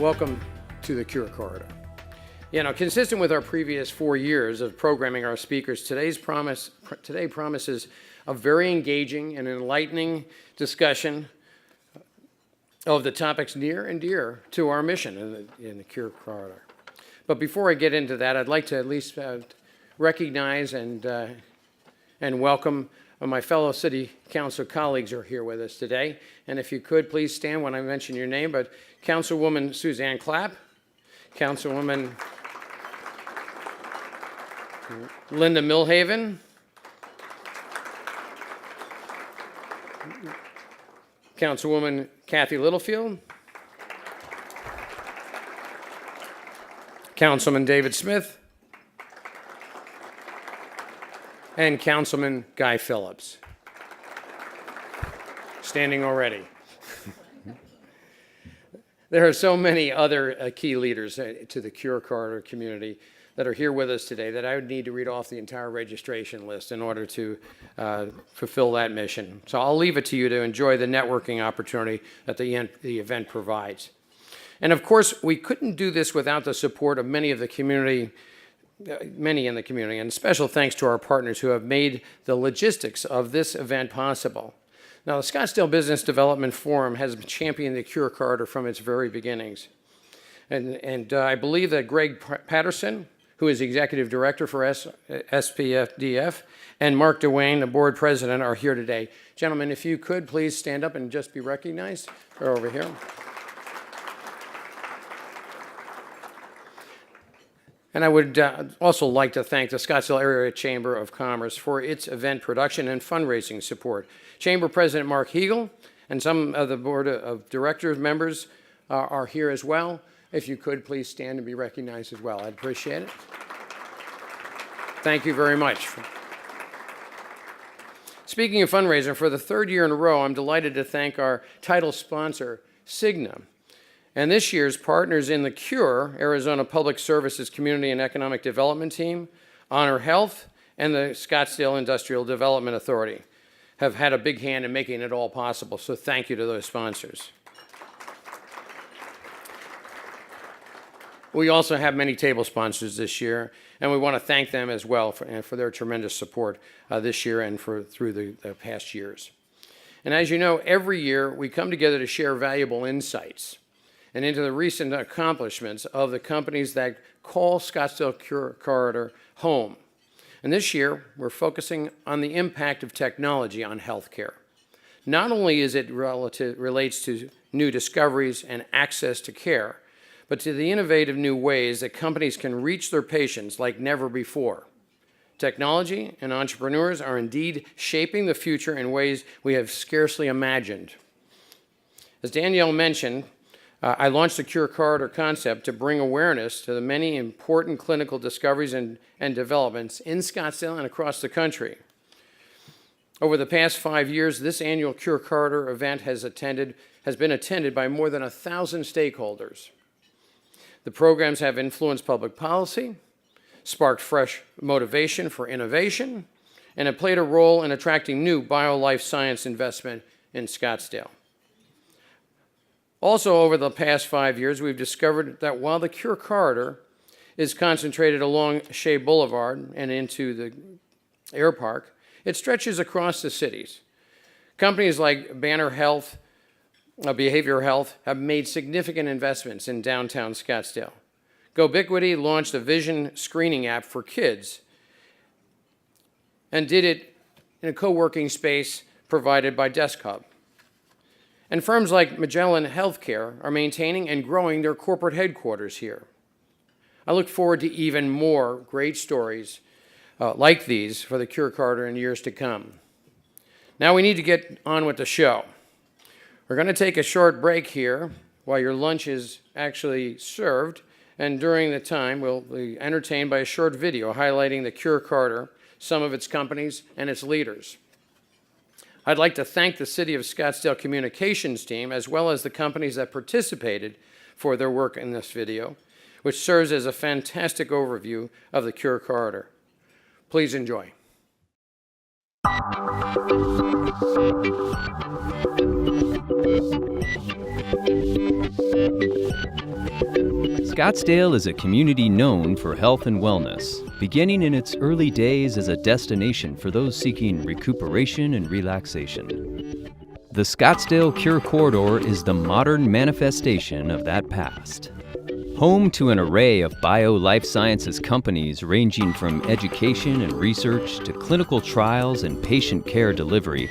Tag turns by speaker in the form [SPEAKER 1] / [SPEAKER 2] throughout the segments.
[SPEAKER 1] Welcome to the Cure Corridor. Consistent with our previous 4 years of programming our speakers, today promises a very engaging and enlightening discussion of the topics near and dear to our mission in the Cure Corridor. But before I get into that, I'd like to at least recognize and welcome my fellow City Council colleagues who are here with us today. And if you could, please stand when I mention your name. But Councilwoman Suzanne Clapp, Councilwoman Linda Milhaven, Councilwoman Kathy Littlefield, Councilman David Smith, and Councilman Guy Phillips. Standing already. There are so many other key leaders to the Cure Corridor community that are here with us today that I would need to read off the entire registration list in order to fulfill that mission. So I'll leave it to you to enjoy the networking opportunity that the event provides. And of course, we couldn't do this without the support of many in the community, and special thanks to our partners who have made the logistics of this event possible. Now, the Scottsdale Business Development Forum has championed the Cure Corridor from its very beginnings. And I believe that Greg Patterson, who is the Executive Director for SPFDF, and Mark DeWayne, the Board President, are here today. Gentlemen, if you could, please stand up and just be recognized. They're over here. And I would also like to thank the Scottsdale Area Chamber of Commerce for its event production and fundraising support. Chamber President Mark Hegel and some of the Board of Directors members are here as well. If you could, please stand and be recognized as well. I'd appreciate it. Thank you very much. Speaking of fundraising, for the third year in a row, I'm delighted to thank our title sponsor, Cigna, and this year's partners in the CURE, Arizona Public Services Community and Economic Development Team, Honor Health, and the Scottsdale Industrial Development Authority have had a big hand in making it all possible. So thank you to those sponsors. We also have many table sponsors this year, and we want to thank them as well for their tremendous support this year and through the past years. And as you know, every year we come together to share valuable insights and into the recent accomplishments of the companies that call Scottsdale Cure Corridor home. And this year, we're focusing on the impact of technology on healthcare. Not only is it relates to new discoveries and access to care, but to the innovative new ways that companies can reach their patients like never before. Technology and entrepreneurs are indeed shaping the future in ways we have scarcely imagined. As Danielle mentioned, I launched the Cure Corridor concept to bring awareness to the many important clinical discoveries and developments in Scottsdale and across the country. Over the past 5 years, this annual Cure Corridor event has been attended by more than 1,000 stakeholders. The programs have influenced public policy, sparked fresh motivation for innovation, and have played a role in attracting new bio-life science investment in Scottsdale. Also, over the past 5 years, we've discovered that while the Cure Corridor is concentrated along Shea Boulevard and into the Air Park, it stretches across the cities. Companies like Banner Health, Behavioral Health, have made significant investments in downtown Scottsdale. Gobiquity launched a vision screening app for kids and did it in a co-working space provided by Desk Hub. And firms like Magellan Healthcare are maintaining and growing their corporate headquarters here. I look forward to even more great stories like these for the Cure Corridor in years to come. Now we need to get on with the show. We're going to take a short break here while your lunch is actually served, and during the time we'll be entertained by a short video highlighting the Cure Corridor, some of its companies, and its leaders. I'd like to thank the City of Scottsdale communications team as well as the companies that participated for their work in this video, which serves as a fantastic overview of the Cure Corridor. Please enjoy.
[SPEAKER 2] Scottsdale is a community known for health and wellness, beginning in its early days as a destination for those seeking recuperation and relaxation. The Scottsdale Cure Corridor is the modern manifestation of that past. Home to an array of bio-life sciences companies ranging from education and research to clinical trials and patient care delivery,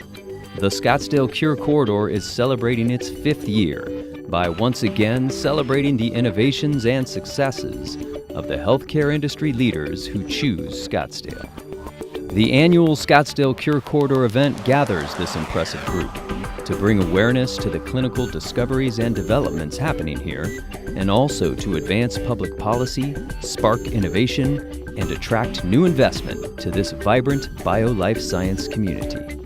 [SPEAKER 2] the Scottsdale Cure Corridor is celebrating its 5th year by once again celebrating the innovations and successes of the healthcare industry leaders who choose Scottsdale. The annual Scottsdale Cure Corridor event gathers this impressive group to bring awareness to the clinical discoveries and developments happening here, and also to advance public policy, spark innovation, and attract new investment to this vibrant bio-life science community.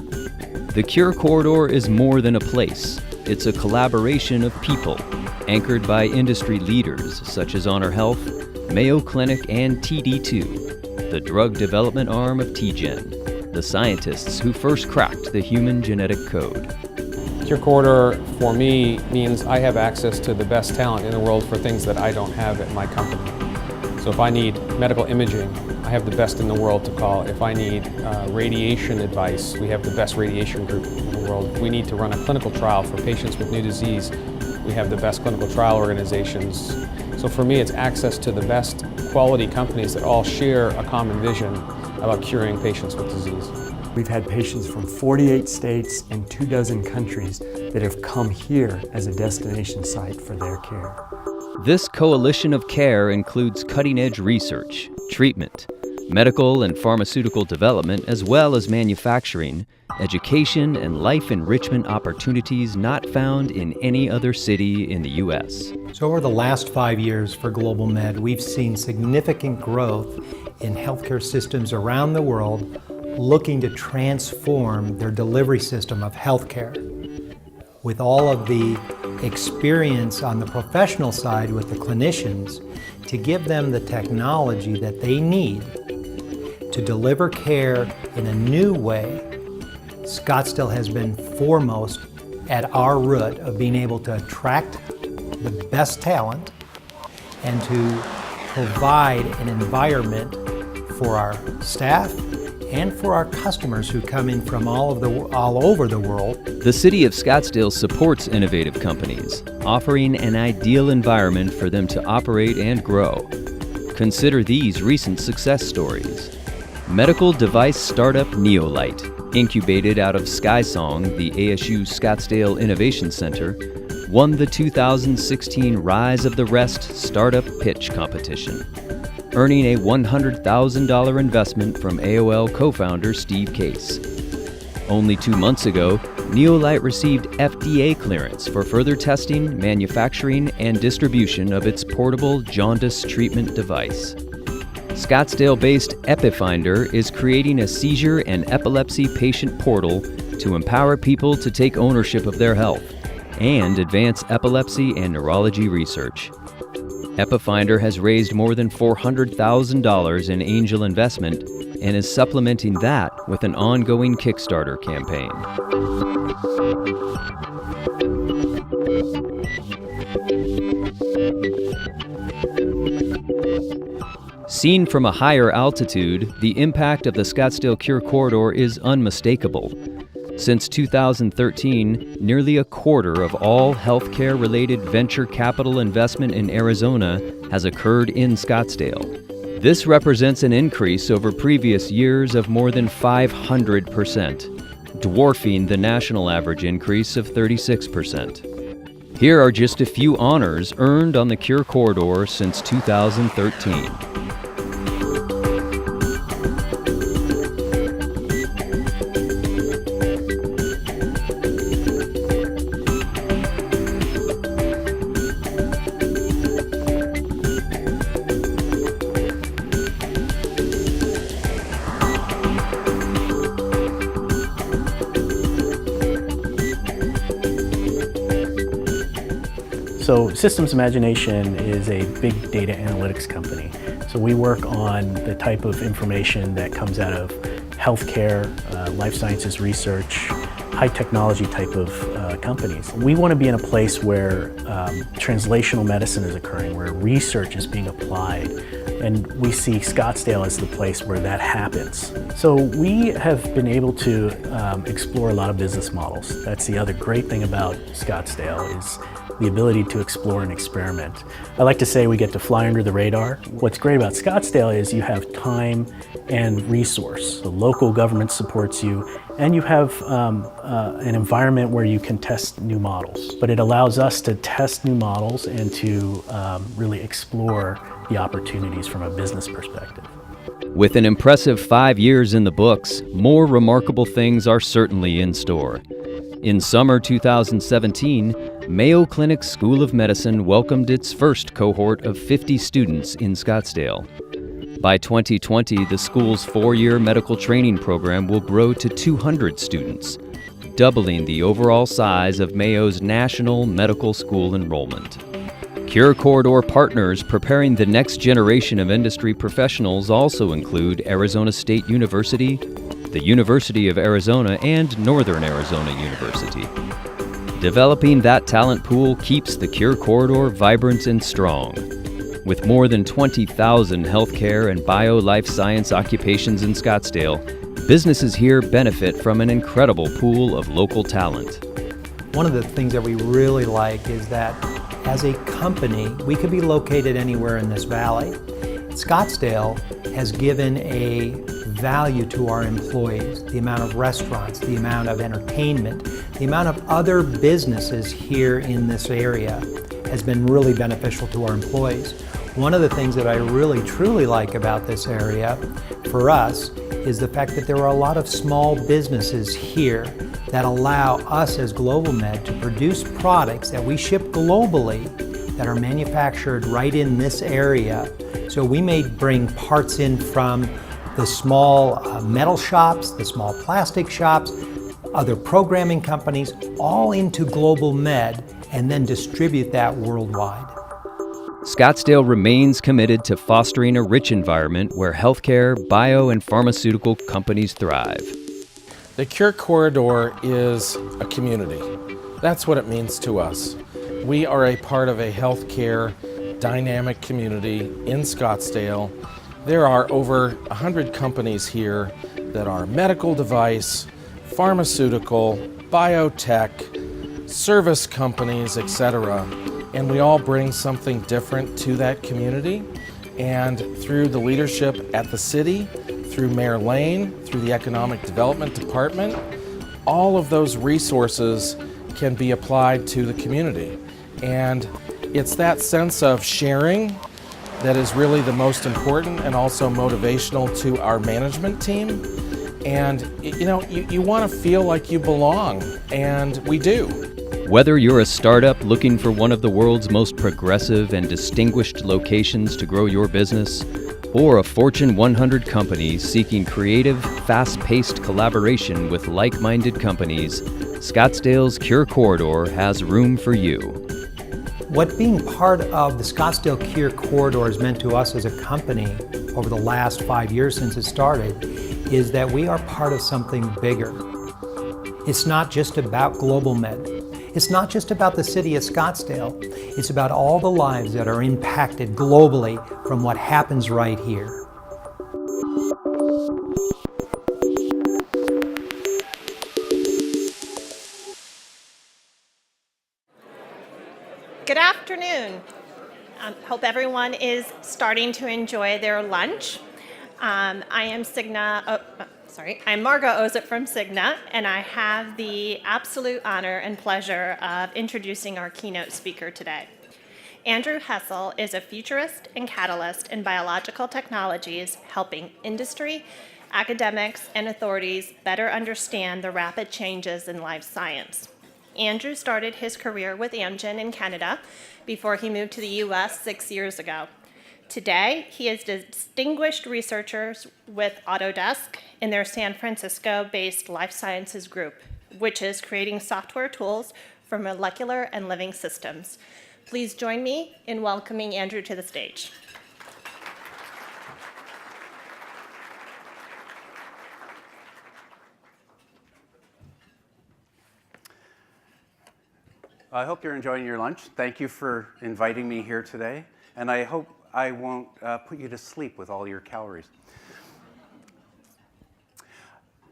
[SPEAKER 2] The Cure Corridor is more than a place. It's a collaboration of people, anchored by industry leaders such as Honor Health, Mayo Clinic, and TD2, the drug development arm of TGen, the scientists who first cracked the human genetic code.
[SPEAKER 3] Cure Corridor, for me, means I have access to the best talent in the world for things that I don't have at my company. So if I need medical imaging, I have the best in the world to call. If I need radiation advice, we have the best radiation group in the world. If we need to run a clinical trial for patients with new disease, we have the best clinical trial organizations. So for me, it's access to the best quality companies that all share a common vision about curing patients with disease.
[SPEAKER 4] We've had patients from 48 states and 24 countries that have come here as a destination site for their care.
[SPEAKER 2] This coalition of care includes cutting-edge research, treatment, medical and pharmaceutical development, as well as manufacturing, education, and life enrichment opportunities not found in any other city in the U.S.
[SPEAKER 5] So over the last 5 years for Global Med, we've seen significant growth in healthcare systems around the world looking to transform their delivery system of healthcare. With all of the experience on the professional side with the clinicians, to give them the technology that they need to deliver care in a new way. Scottsdale has been foremost at our root of being able to attract the best talent and to provide an environment for our staff and for our customers who come in from all over the world.
[SPEAKER 2] The City of Scottsdale supports innovative companies, offering an ideal environment for them to operate and grow. Consider these recent success stories. Medical device startup Neolite, incubated out of SkySong, the ASU Scottsdale Innovation Center, won the 2016 Rise of the Rest Startup Pitch Competition, earning a $100,000 investment from AOL co-founder Steve Case. Only 2 months ago, Neolite received FDA clearance for further testing, manufacturing, and distribution of its portable jaundice treatment device. Scottsdale-based Epifinder is creating a seizure and epilepsy patient portal to empower people to take ownership of their health and advance epilepsy and neurology research. Epifinder has raised more than $400,000 in angel investment and is supplementing that with an ongoing Kickstarter campaign. Seen from a higher altitude, the impact of the Scottsdale Cure Corridor is unmistakable. Since 2013, nearly a quarter of all healthcare-related venture capital investment in Arizona has occurred in Scottsdale. This represents an increase over previous years of more than 500%, dwarfing the national average increase of 36%. Here are just a few honors earned on the Cure Corridor since 2013.
[SPEAKER 6] So Systems Imagination is a big data analytics company. So we work on the type of information that comes out of healthcare, life sciences research, high technology type of companies. We want to be in a place where translational medicine is occurring, where research is being applied, and we see Scottsdale as the place where that happens. So we have been able to explore a lot of business models. That's the other great thing about Scottsdale, is the ability to explore and experiment. I like to say we get to fly under the radar. What's great about Scottsdale is you have time and resource. The local government supports you, and you have an environment where you can test new models. But it allows us to test new models and to really explore the opportunities from a business perspective.
[SPEAKER 2] With an impressive 5 years in the books, more remarkable things are certainly in store. In summer 2017, Mayo Clinic School of Medicine welcomed its first cohort of 50 students in Scottsdale. By 2020, the school's 4-year medical training program will grow to 200 students, doubling the overall size of Mayo's national medical school enrollment. Cure Corridor partners preparing the next generation of industry professionals also include Arizona State University, the University of Arizona, and Northern Arizona University. Developing that talent pool keeps the Cure Corridor vibrant and strong. With more than 20,000 healthcare and bio-life science occupations in Scottsdale, businesses here benefit from an incredible pool of local talent.
[SPEAKER 5] One of the things that we really like is that as a company, we could be located anywhere in this valley. Scottsdale has given a value to our employees, the amount of restaurants, the amount of entertainment, the amount of other businesses here in this area has been really beneficial to our employees. One of the things that I really truly like about this area for us is the fact that there are a lot of small businesses here that allow us as Global Med to produce products that we ship globally that are manufactured right in this area. So we may bring parts in from the small metal shops, the small plastic shops, other programming companies, all into Global Med and then distribute that worldwide.
[SPEAKER 2] Scottsdale remains committed to fostering a rich environment where healthcare, bio, and pharmaceutical companies thrive.
[SPEAKER 7] The Cure Corridor is a community. That's what it means to us. We are a part of a healthcare dynamic community in Scottsdale. There are over 100 companies here that are medical device, pharmaceutical, biotech, service companies, etc. And we all bring something different to that community. And through the leadership at the city, through Mayor Lane, through the Economic Development Department, all of those resources can be applied to the community. And it's that sense of sharing that is really the most important and also motivational to our management team. And you want to feel like you belong, and we do.
[SPEAKER 2] Whether you're a startup looking for one of the world's most progressive and distinguished locations to grow your business, or a Fortune 100 company seeking creative, fast-paced collaboration with like-minded companies, Scottsdale's Cure Corridor has room for you.
[SPEAKER 5] What being part of the Scottsdale Cure Corridor has meant to us as a company over the last 5 years since it started is that we are part of something bigger. It's not just about Global Med. It's not just about the city of Scottsdale. It's about all the lives that are impacted globally from what happens right here.
[SPEAKER 8] Good afternoon. Hope everyone is starting to enjoy their lunch. I'm Margot Ozit from Cigna, and I have the absolute honor and pleasure of introducing our keynote speaker today. Andrew Hessel is a futurist and catalyst in biological technologies, helping industry, academics, and authorities better understand the rapid changes in life science. Andrew started his career with Amgen in Canada before he moved to the US 6 years ago. Today, he is distinguished researchers with Autodesk in their San Francisco-based life sciences group, which is creating software tools for molecular and living systems. Please join me in welcoming Andrew to the stage.
[SPEAKER 9] I hope you're enjoying your lunch. Thank you for inviting me here today. And I hope I won't put you to sleep with all your calories.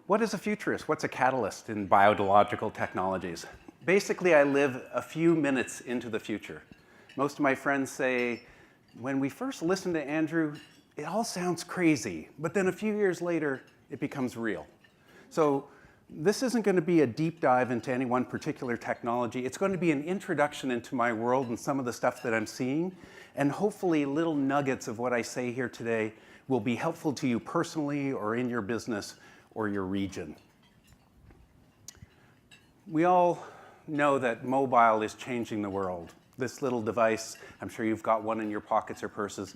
[SPEAKER 9] What is a futurist? What's a catalyst in biological technologies? Basically, I live a few minutes into the future. Most of my friends say, when we first listened to Andrew, it all sounds crazy, but then a few years later, it becomes real. So this isn't going to be a deep dive into any one particular technology. It's going to be an introduction into my world and some of the stuff that I'm seeing, and hopefully little nuggets of what I say here today will be helpful to you personally or in your business or your region. We all know that mobile is changing the world. This little device, I'm sure you've got one in your pockets or purses,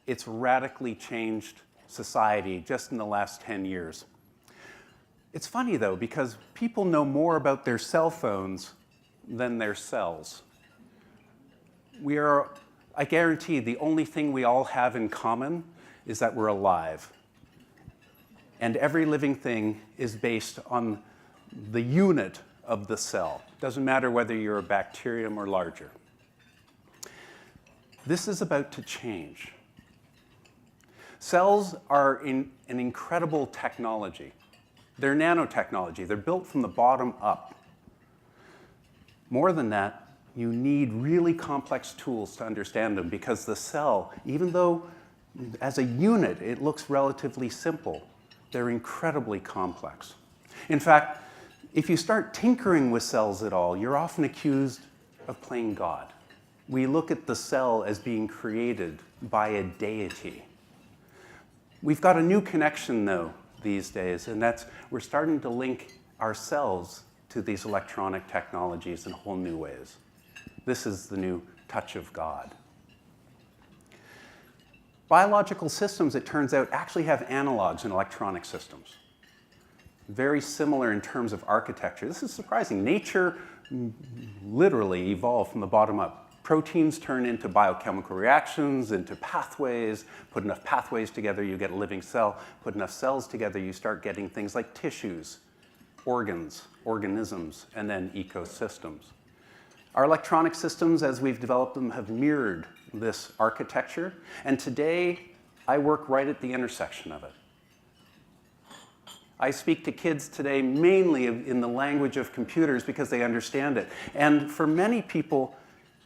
[SPEAKER 9] it's radically changed society just in the last 10 years. It's funny though, because people know more about their cell phones than their cells. We are, I guarantee, the only thing we all have in common is that we're alive. And every living thing is based on the unit of the cell. Doesn't matter whether you're a bacterium or larger. This is about to change. Cells are an incredible technology. They're nanotechnology. They're built from the bottom up. More than that, you need really complex tools to understand them, because the cell, even though as a unit it looks relatively simple, they're incredibly complex. In fact, if you start tinkering with cells at all, you're often accused of playing God. We look at the cell as being created by a deity. We've got a new connection, though, these days, and that's we're starting to link ourselves to these electronic technologies in whole new ways. This is the new touch of God. Biological systems, it turns out, actually have analogs in electronic systems. Very similar in terms of architecture. This is surprising. Nature literally evolved from the bottom up. Proteins turn into biochemical reactions, into pathways. Put enough pathways together, you get a living cell. Put enough cells together, you start getting things like tissues, organs, organisms, and then ecosystems. Our electronic systems, as we've developed them, have mirrored this architecture. And today, I work right at the intersection of it. I speak to kids today mainly in the language of computers because they understand it. And for many people,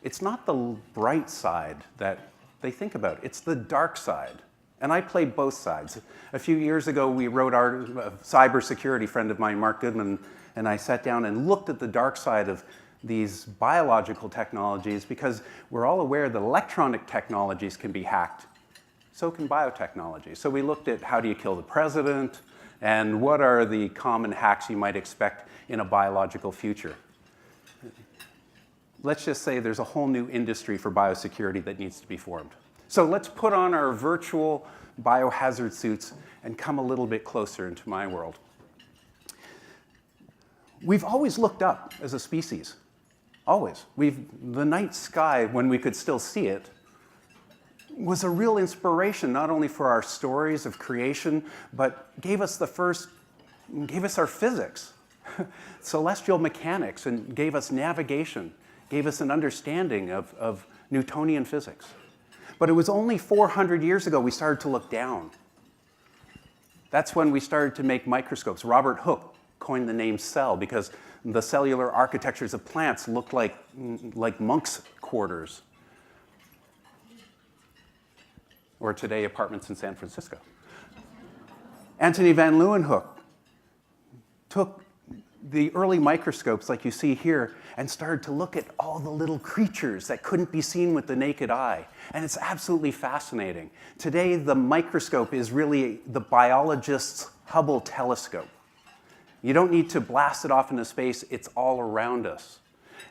[SPEAKER 9] it's not the bright side that they think about. It's the dark side. And I play both sides. A few years ago, we wrote our cybersecurity friend of mine, Mark Goodman, and I sat down and looked at the dark side of these biological technologies, because we're all aware that electronic technologies can be hacked. So can biotechnology. So we looked at how do you kill the president, and what are the common hacks you might expect in a biological future. Let's just say there's a whole new industry for biosecurity that needs to be formed. So let's put on our virtual biohazard suits and come a little bit closer into my world. We've always looked up as a species. Always. The night sky, when we could still see it, was a real inspiration, not only for our stories of creation, but gave us our physics, celestial mechanics, and gave us navigation, gave us an understanding of Newtonian physics. But it was only 400 years ago we started to look down. That's when we started to make microscopes. Robert Hooke coined the name cell because the cellular architectures of plants look like monks' quarters. Or today, apartments in San Francisco. Antony van Leeuwenhoek took the early microscopes, like you see here, and started to look at all the little creatures that couldn't be seen with the naked eye. And it's absolutely fascinating. Today, the microscope is really the biologist's Hubble telescope. You don't need to blast it off into space, it's all around us.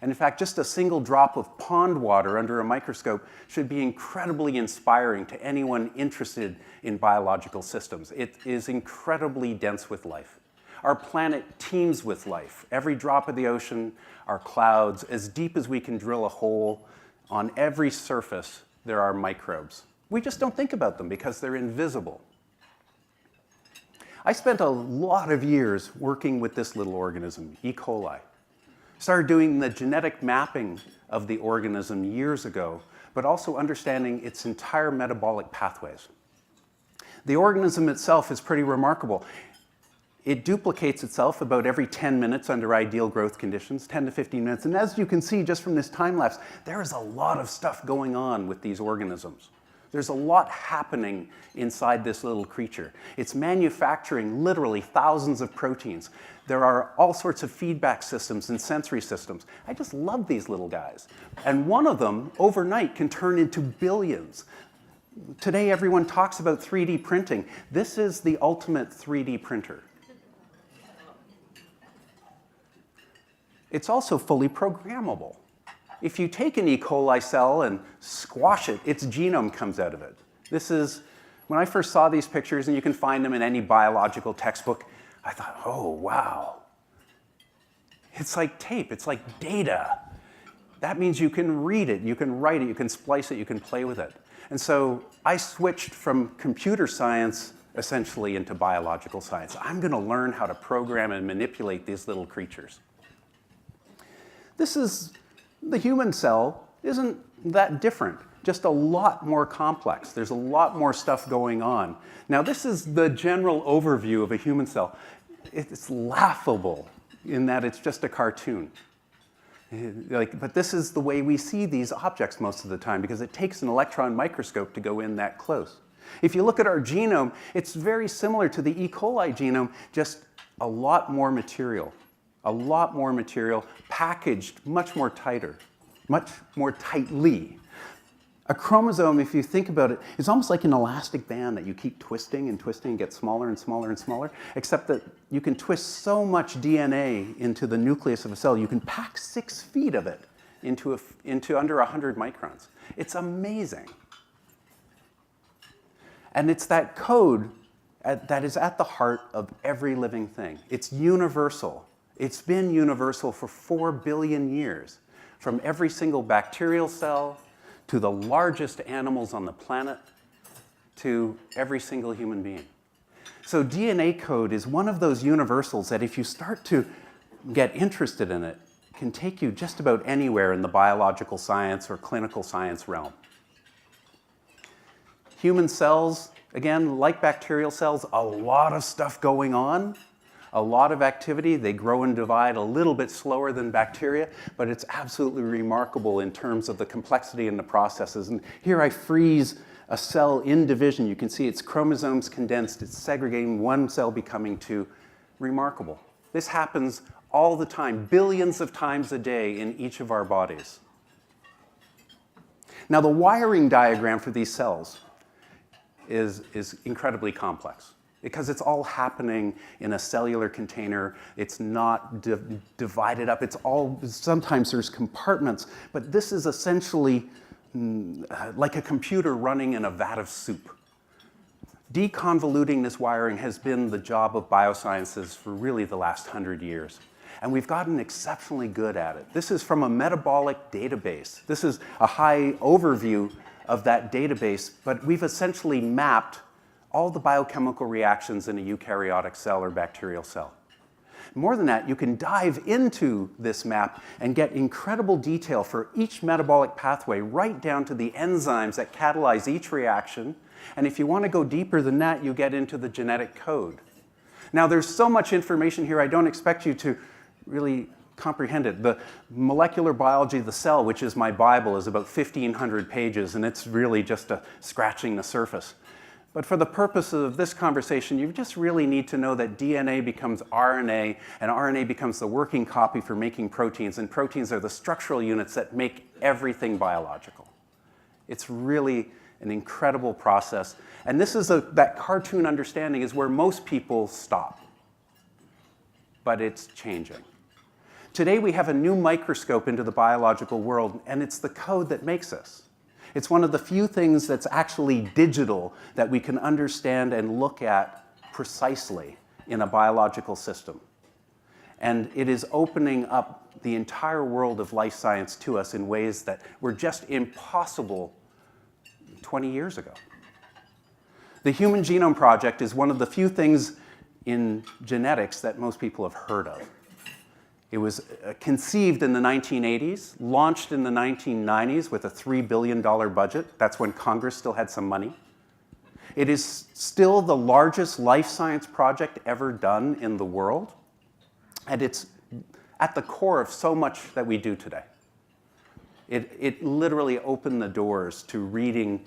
[SPEAKER 9] And in fact, just a single drop of pond water under a microscope should be incredibly inspiring to anyone interested in biological systems. It is incredibly dense with life. Our planet teems with life. Every drop of the ocean, our clouds, as deep as we can drill a hole, on every surface there are microbes. We just don't think about them because they're invisible. I spent a lot of years working with this little organism, E. coli. Started doing the genetic mapping of the organism years ago, but also understanding its entire metabolic pathways. The organism itself is pretty remarkable. It duplicates itself about every 10 minutes under ideal growth conditions, 10 to 15 minutes. And as you can see just from this time lapse, there is a lot of stuff going on with these organisms. There's a lot happening inside this little creature. It's manufacturing literally thousands of proteins. There are all sorts of feedback systems and sensory systems. I just love these little guys. And one of them, overnight, can turn into billions. Today, everyone talks about 3D printing. This is the ultimate 3D printer. It's also fully programmable. If you take an E. coli cell and squash it, its genome comes out of it. This is, when I first saw these pictures, and you can find them in any biological textbook, I thought, oh, wow. It's like tape, it's like data. That means you can read it, you can write it, you can splice it, you can play with it. And so I switched from computer science essentially into biological science. I'm going to learn how to program and manipulate these little creatures. This is, the human cell isn't that different, just a lot more complex. There's a lot more stuff going on. Now, this is the general overview of a human cell. It's laughable in that it's just a cartoon. But this is the way we see these objects most of the time, because it takes an electron microscope to go in that close. If you look at our genome, it's very similar to the E. coli genome, just a lot more material. A lot more material, packaged much more tighter, much more tightly. A chromosome, if you think about it, is almost like an elastic band that you keep twisting and twisting and get smaller and smaller and smaller, except that you can twist so much DNA into the nucleus of a cell, you can pack 6 feet of it into under 100 microns. It's amazing. And it's that code that is at the heart of every living thing. It's universal. It's been universal for 4 billion years, from every single bacterial cell to the largest animals on the planet to every single human being. So DNA code is one of those universals that if you start to get interested in it, can take you just about anywhere in the biological science or clinical science realm. Human cells, again, like bacterial cells, a lot of stuff going on. A lot of activity. They grow and divide a little bit slower than bacteria, but it's absolutely remarkable in terms of the complexity in the processes. And here I freeze a cell in division. You can see its chromosomes condensed. It's segregating, one cell becoming 2. Remarkable. This happens all the time, billions of times a day in each of our bodies. Now, the wiring diagram for these cells is incredibly complex, because it's all happening in a cellular container. It's not divided up. It's all, sometimes there's compartments, but this is essentially like a computer running in a vat of soup. Deconvoluting this wiring has been the job of biosciences for really the last 100 years. And we've gotten exceptionally good at it. This is from a metabolic database. This is a high overview of that database, but we've essentially mapped all the biochemical reactions in a eukaryotic cell or bacterial cell. More than that, you can dive into this map and get incredible detail for each metabolic pathway, right down to the enzymes that catalyze each reaction. And if you want to go deeper than that, you get into the genetic code. Now, there's so much information here, I don't expect you to really comprehend it. The molecular biology of the cell, which is my Bible, is about 1,500 pages, and it's really just scratching the surface. But for the purposes of this conversation, you just really need to know that DNA becomes RNA, and RNA becomes the working copy for making proteins, and proteins are the structural units that make everything biological. It's really an incredible process. And this is that cartoon understanding is where most people stop. But it's changing. Today we have a new microscope into the biological world, and it's the code that makes us. It's one of the few things that's actually digital that we can understand and look at precisely in a biological system. And it is opening up the entire world of life science to us in ways that were just impossible 20 years ago. The Human Genome Project is one of the few things in genetics that most people have heard of. It was conceived in the 1980s, launched in the 1990s with a $3 billion budget. That's when Congress still had some money. It is still the largest life science project ever done in the world, and it's at the core of so much that we do today. It literally opened the doors to reading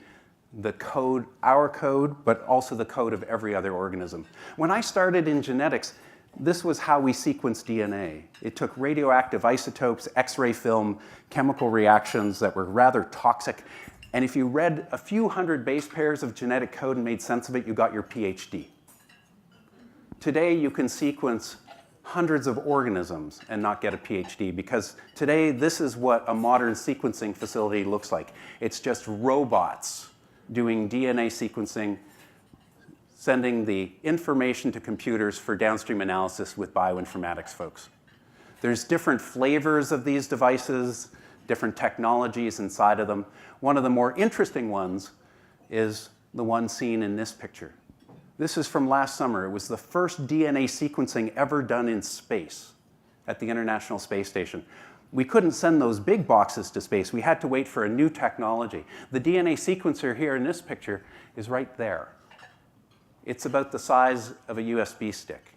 [SPEAKER 9] the code, our code, but also the code of every other organism. When I started in genetics, this was how we sequenced DNA. It took radioactive isotopes, X-ray film, chemical reactions that were rather toxic, and if you read a few hundred base pairs of genetic code and made sense of it, you got your PhD. Today, you can sequence hundreds of organisms and not get a PhD, because today, this is what a modern sequencing facility looks like. It's just robots doing DNA sequencing, sending the information to computers for downstream analysis with bioinformatics folks. There's different flavors of these devices, different technologies inside of them. One of the more interesting ones is the one seen in this picture. This is from last summer. It was the first DNA sequencing ever done in space at the International Space Station. We couldn't send those big boxes to space. We had to wait for a new technology. The DNA sequencer here in this picture is right there. It's about the size of a USB stick.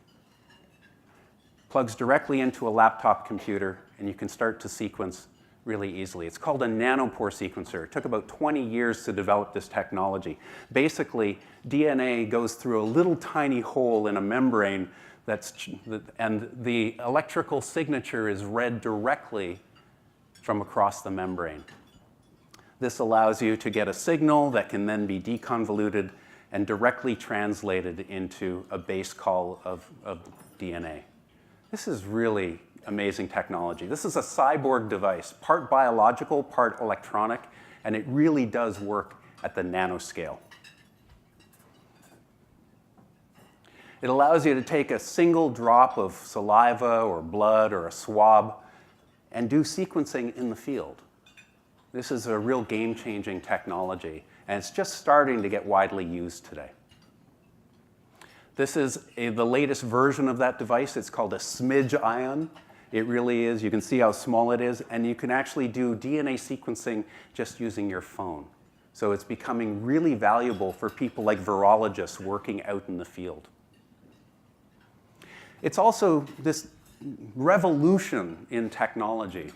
[SPEAKER 9] Plugs directly into a laptop computer, and you can start to sequence really easily. It's called a nanopore sequencer. It took about 20 years to develop this technology. Basically, DNA goes through a little tiny hole in a membrane and the electrical signature is read directly from across the membrane. This allows you to get a signal that can then be deconvoluted and directly translated into a base call of DNA. This is really amazing technology. This is a cyborg device, part biological, part electronic, and it really does work at the nanoscale. It allows you to take a single drop of saliva or blood or a swab and do sequencing in the field. This is a real game-changing technology, and it's just starting to get widely used today. This is the latest version of that device. It's called a smidge ion. It really is. You can see how small it is, and you can actually do DNA sequencing just using your phone. So it's becoming really valuable for people like virologists working out in the field. It's also this revolution in technology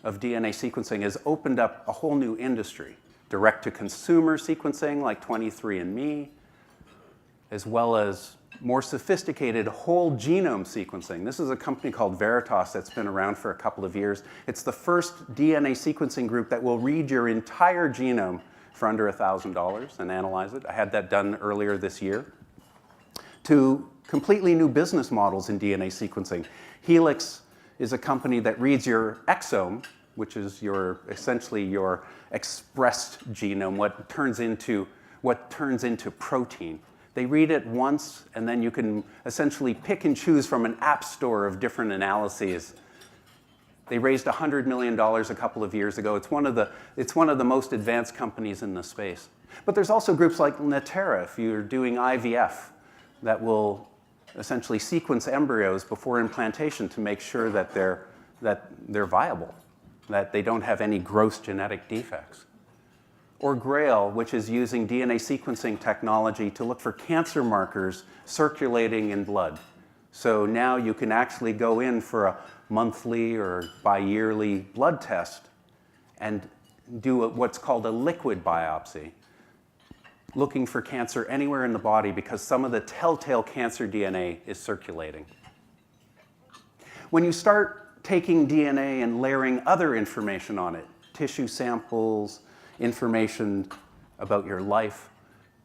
[SPEAKER 9] of DNA sequencing has opened up a whole new industry. Direct-to-consumer sequencing like 23andMe, as well as more sophisticated whole genome sequencing. This is a company called Veritas that's been around for a couple of years. It's the first DNA sequencing group that will read your entire genome for under $1,000 and analyze it. I had that done earlier this year. To completely new business models in DNA sequencing. Helix is a company that reads your exome, which is essentially your expressed genome, what turns into protein. They read it once, and then you can essentially pick and choose from an app store of different analyses. They raised $100 million a couple of years ago. It's one of the most advanced companies in the space. But there's also groups like Natera, if you're doing IVF, that will essentially sequence embryos before implantation to make sure that they're viable, that they don't have any gross genetic defects. Or GRAIL, which is using DNA sequencing technology to look for cancer markers circulating in blood. So now you can actually go in for a monthly or bi-yearly blood test and do what's called a liquid biopsy, looking for cancer anywhere in the body because some of the telltale cancer DNA is circulating. When you start taking DNA and layering other information on it, tissue samples, information about your life,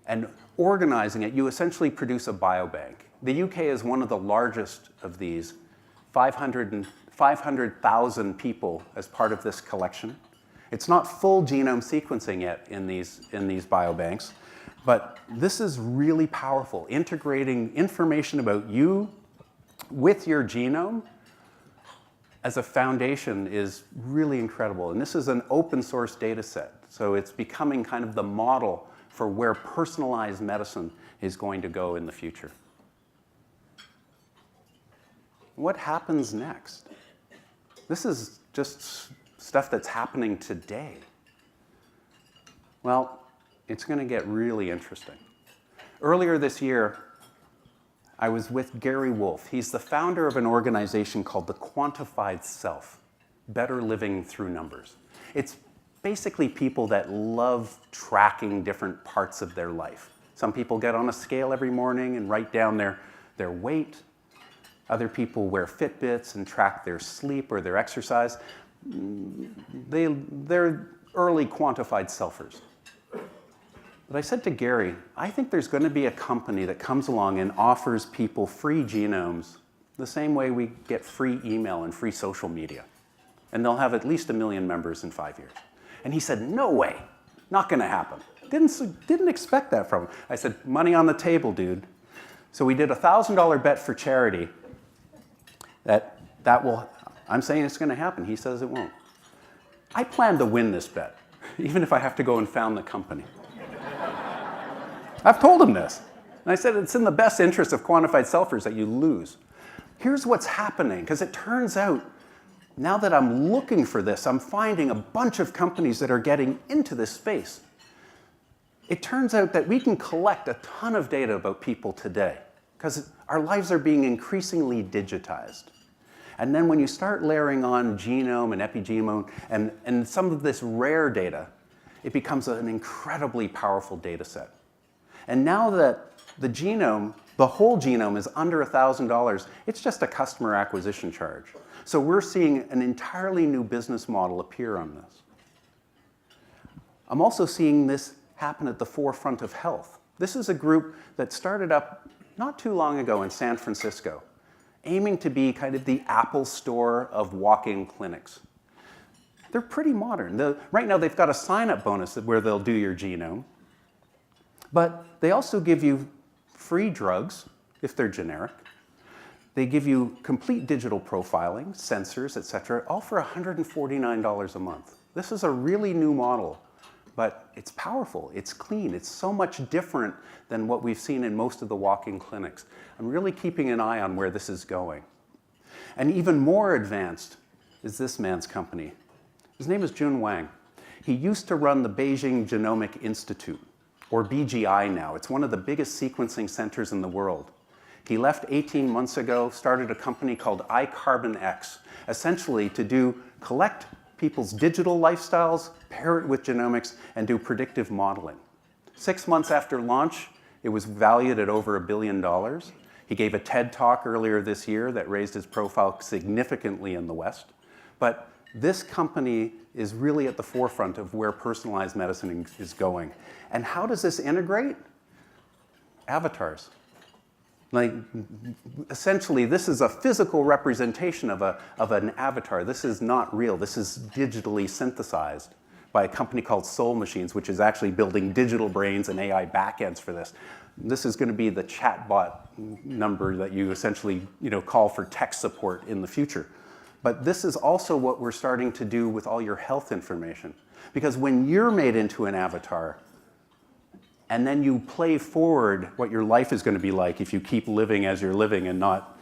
[SPEAKER 9] and organizing it, you essentially produce a biobank. The UK is one of the largest of these, 500,000 people as part of this collection. It's not full genome sequencing yet in these biobanks, but this is really powerful. Integrating information about you with your genome as a foundation is really incredible. And this is an open source data set. So it's becoming kind of the model for where personalized medicine is going to go in the future. What happens next? This is just stuff that's happening today. Well, it's going to get really interesting. Earlier this year, I was with Gary Wolfe. He's the founder of an organization called the Quantified Self, Better Living Through Numbers. It's basically people that love tracking different parts of their life. Some people get on a scale every morning and write down their weight. Other people wear Fitbits and track their sleep or their exercise. They're early quantified selfers. But I said to Gary, I think there's going to be a company that comes along and offers people free genomes the same way we get free email and free social media. And they'll have at least 1 million members in 5 years. And he said, no way, not going to happen. Didn't expect that from him. I said, money on the table, dude. So we did a $1,000 bet for charity that will, I'm saying it's going to happen. He says it won't. I plan to win this bet, even if I have to go and found the company. I've told him this. And I said, it's in the best interest of quantified selfers that you lose. Here's what's happening, because it turns out, now that I'm looking for this, I'm finding a bunch of companies that are getting into this space. It turns out that we can collect a ton of data about people today, because our lives are being increasingly digitized. And then when you start layering on genome and epigenome and some of this rare data, it becomes an incredibly powerful data set. And now that the genome, the whole genome is under $1,000, it's just a customer acquisition charge. So we're seeing an entirely new business model appear on this. I'm also seeing this happen at the forefront of health. This is a group that started up not too long ago in San Francisco, aiming to be kind of the Apple Store of walk-in clinics. They're pretty modern. Right now they've got a sign-up bonus where they'll do your genome. But they also give you free drugs, if they're generic. They give you complete digital profiling, sensors, et cetera, all for $149 a month. This is a really new model, but it's powerful, it's clean, it's so much different than what we've seen in most of the walk-in clinics. I'm really keeping an eye on where this is going. And even more advanced is this man's company. His name is Jun Wang. He used to run the Beijing Genomic Institute, or BGI now. It's one of the biggest sequencing centers in the world. He left 18 months ago, started a company called iCarbonX, essentially to collect people's digital lifestyles, pair it with genomics, and do predictive modeling. 6 months after launch, it was valued at over $1 billion. He gave a TED Talk earlier this year that raised his profile significantly in the West. But this company is really at the forefront of where personalized medicine is going. And how does this integrate? Avatars. Like, essentially, this is a physical representation of an avatar. This is not real. This is digitally synthesized by a company called Soul Machines, which is actually building digital brains and AI backends for this. This is going to be the chatbot number that you essentially call for tech support in the future. But this is also what we're starting to do with all your health information. Because when you're made into an avatar, and then you play forward what your life is going to be like if you keep living as you're living and not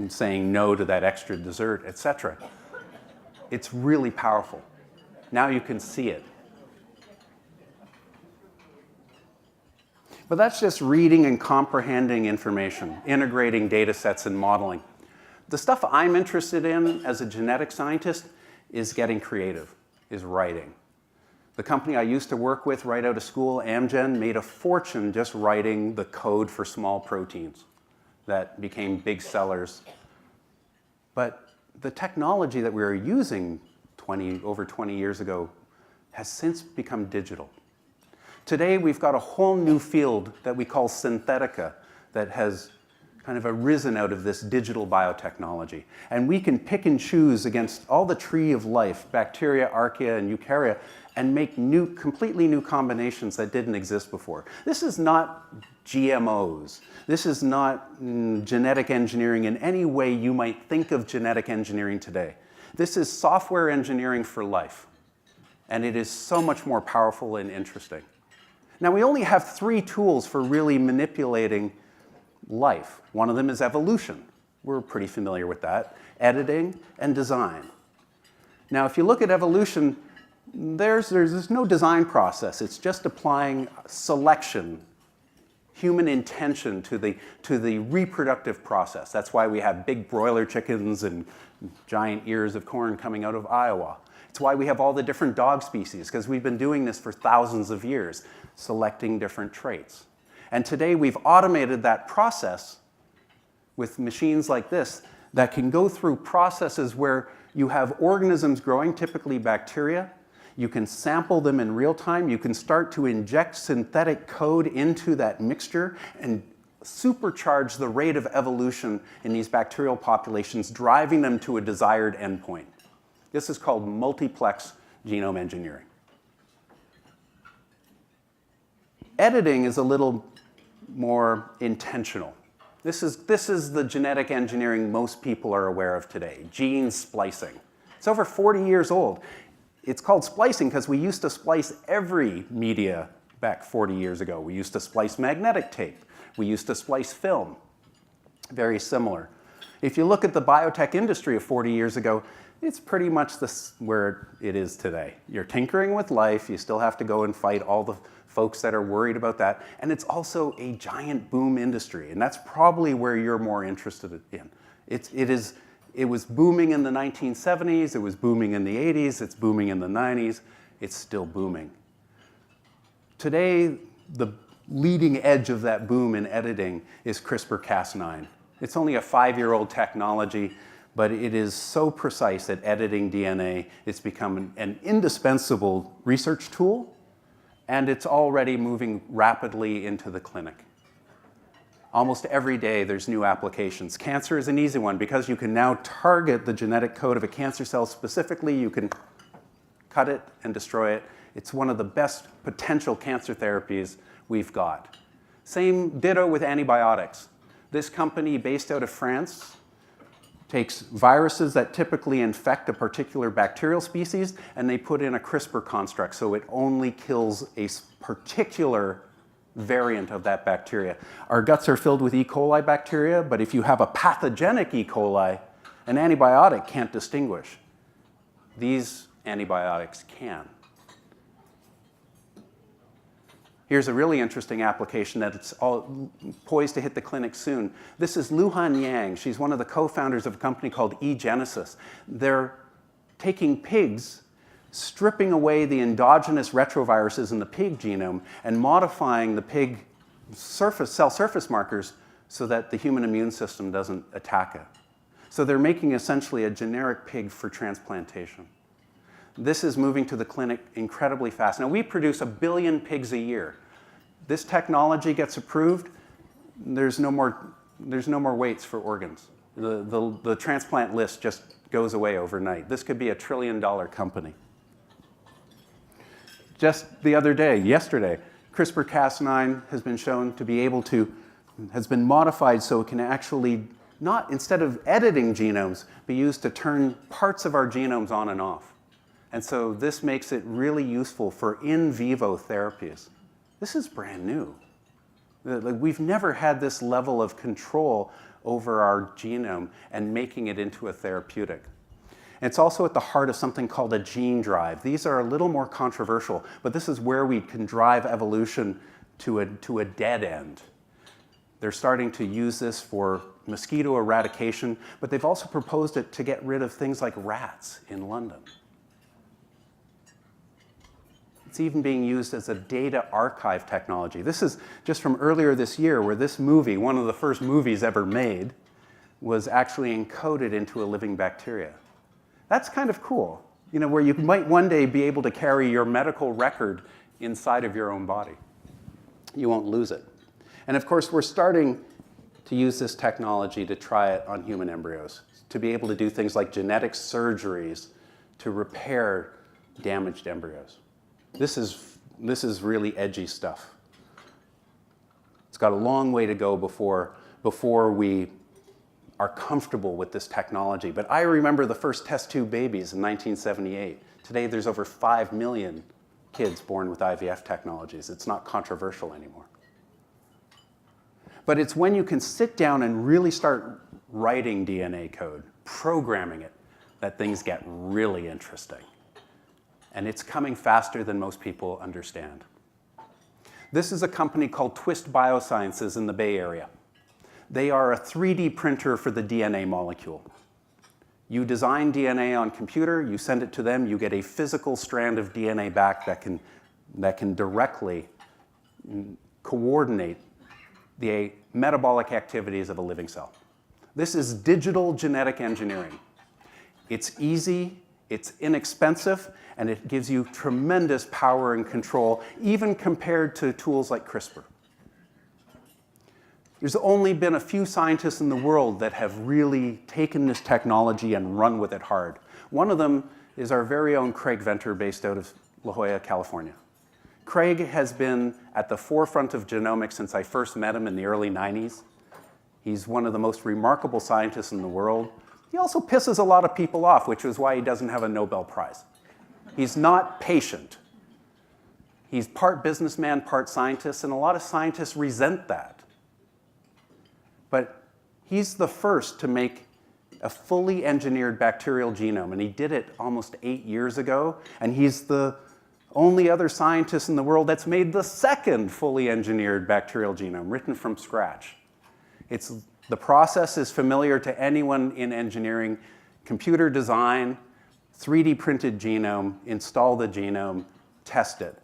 [SPEAKER 9] saying no to that extra dessert, etc. It's really powerful. Now you can see it. But that's just reading and comprehending information, integrating data sets and modeling. The stuff I'm interested in as a genetic scientist is getting creative, is writing. The company I used to work with right out of school, Amgen, made a fortune just writing the code for small proteins that became big sellers. But the technology that we were using over 20 years ago has since become digital. Today, we've got a whole new field that we call synthetica that has kind of arisen out of this digital biotechnology. And we can pick and choose against all the tree of life, bacteria, archaea, and eukarya, and make completely new combinations that didn't exist before. This is not GMOs. This is not genetic engineering in any way you might think of genetic engineering today. This is software engineering for life. And it is so much more powerful and interesting. Now, we only have 3 tools for really manipulating life. One of them is evolution. We're pretty familiar with that. Editing and design. Now, if you look at evolution, there's no design process. It's just applying selection, human intention to the reproductive process. That's why we have big broiler chickens and giant ears of corn coming out of Iowa. It's why we have all the different dog species, because we've been doing this for thousands of years, selecting different traits. And today we've automated that process with machines like this that can go through processes where you have organisms growing, typically bacteria. You can sample them in real time. You can start to inject synthetic code into that mixture and supercharge the rate of evolution in these bacterial populations, driving them to a desired endpoint. This is called multiplex genome engineering. Editing is a little more intentional. This is the genetic engineering most people are aware of today, gene splicing. It's over 40 years old. It's called splicing because we used to splice every media back 40 years ago. We used to splice magnetic tape. We used to splice film. Very similar. If you look at the biotech industry of 40 years ago, it's pretty much where it is today. You're tinkering with life. You still have to go and fight all the folks that are worried about that. And it's also a giant boom industry. And that's probably where you're more interested in. It was booming in the 1970s. It was booming in the 80s. It's booming in the 90s. It's still booming. Today, the leading edge of that boom in editing is CRISPR-Cas9. It's only a 5-year-old technology, but it is so precise at editing DNA. It's become an indispensable research tool, and it's already moving rapidly into the clinic. Almost every day there's new applications. Cancer is an easy one because you can now target the genetic code of a cancer cell specifically. You can cut it and destroy it. It's one of the best potential cancer therapies we've got. Same ditto with antibiotics. This company based out of France takes viruses that typically infect a particular bacterial species and they put in a CRISPR construct so it only kills a particular variant of that bacteria. Our guts are filled with E. coli bacteria, but if you have a pathogenic E. coli, an antibiotic can't distinguish. These antibiotics can. Here's a really interesting application that's all poised to hit the clinic soon. This is Luhan Yang. She's one of the co-founders of a company called eGenesis. They're taking pigs, stripping away the endogenous retroviruses in the pig genome and modifying the pig cell surface markers so that the human immune system doesn't attack it. So they're making essentially a generic pig for transplantation. This is moving to the clinic incredibly fast. Now, we produce 1 billion pigs a year. This technology gets approved, there's no more waits for organs. The transplant list just goes away overnight. This could be a $1 trillion company. Just the other day, yesterday, CRISPR-Cas9 has been shown to be able to, has been modified so it can actually not, instead of editing genomes, be used to turn parts of our genomes on and off. And so this makes it really useful for in vivo therapies. This is brand new. We've never had this level of control over our genome and making it into a therapeutic. And it's also at the heart of something called a gene drive. These are a little more controversial, but this is where we can drive evolution to a dead end. They're starting to use this for mosquito eradication, but they've also proposed it to get rid of things like rats in London. It's even being used as a data archive technology. This is just from earlier this year where this movie, one of the first movies ever made, was actually encoded into a living bacteria. That's kind of cool, you know, where you might one day be able to carry your medical record inside of your own body. You won't lose it. And of course, we're starting to use this technology to try it on human embryos, to be able to do things like genetic surgeries to repair damaged embryos. This is really edgy stuff. It's got a long way to go before we are comfortable with this technology. But I remember the first test tube babies in 1978. Today there's over 5 million kids born with IVF technologies. It's not controversial anymore. But it's when you can sit down and really start writing DNA code, programming it, that things get really interesting. And it's coming faster than most people understand. This is a company called Twist Biosciences in the Bay Area. They are a 3D printer for the DNA molecule. You design DNA on computer, you send it to them, you get a physical strand of DNA back that can directly coordinate the metabolic activities of a living cell. This is digital genetic engineering. It's easy, it's inexpensive, and it gives you tremendous power and control, even compared to tools like CRISPR. There's only been a few scientists in the world that have really taken this technology and run with it hard. One of them is our very own Craig Venter, based out of La Jolla, California. Craig has been at the forefront of genomics since I first met him in the early 90s. He's one of the most remarkable scientists in the world. He also pisses a lot of people off, which is why he doesn't have a Nobel Prize. He's not patient. He's part businessman, part scientist, and a lot of scientists resent that. But he's the first to make a fully engineered bacterial genome, and he did it almost 8 years ago, and he's the only other scientist in the world that's made the second fully engineered bacterial genome, written from scratch. The process is familiar to anyone in engineering. Computer design, 3D printed genome, install the genome, test it.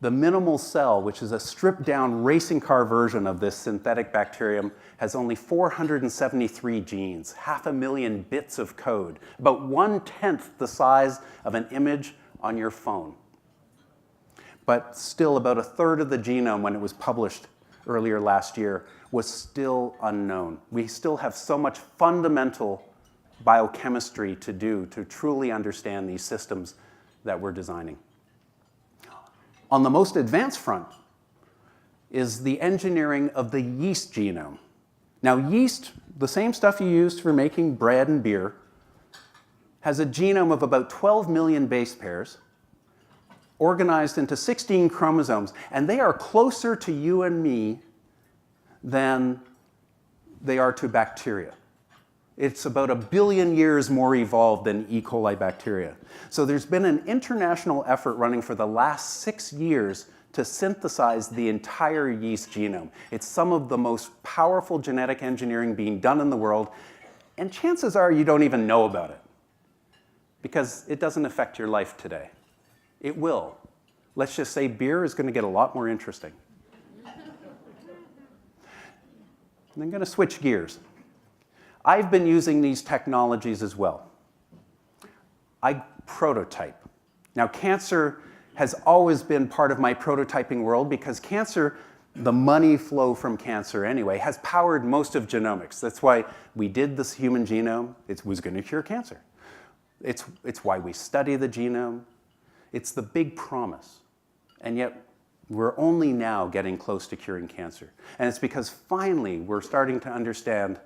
[SPEAKER 9] The minimal cell, which is a stripped down racing car version of this synthetic bacterium, has only 473 genes, 500,000 bits of code, about 1/10 the size of an image on your phone. But still, about 1/3 of the genome, when it was published earlier last year, was still unknown. We still have so much fundamental biochemistry to do to truly understand these systems that we're designing. On the most advanced front is the engineering of the yeast genome. Now, yeast, the same stuff you use for making bread and beer, has a genome of about 12 million base pairs, organized into 16 chromosomes, and they are closer to you and me than they are to bacteria. It's about 1 billion years more evolved than E. coli bacteria. So there's been an international effort running for the last 6 years to synthesize the entire yeast genome. It's some of the most powerful genetic engineering being done in the world, and chances are you don't even know about it, because it doesn't affect your life today. It will. Let's just say beer is going to get a lot more interesting. And I'm going to switch gears. I've been using these technologies as well. I prototype. Now, cancer has always been part of my prototyping world, because cancer, the money flow from cancer anyway, has powered most of genomics. That's why we did this human genome. It was going to cure cancer. It's why we study the genome. It's the big promise. And yet, we're only now getting close to curing cancer. And it's because finally we're starting to understand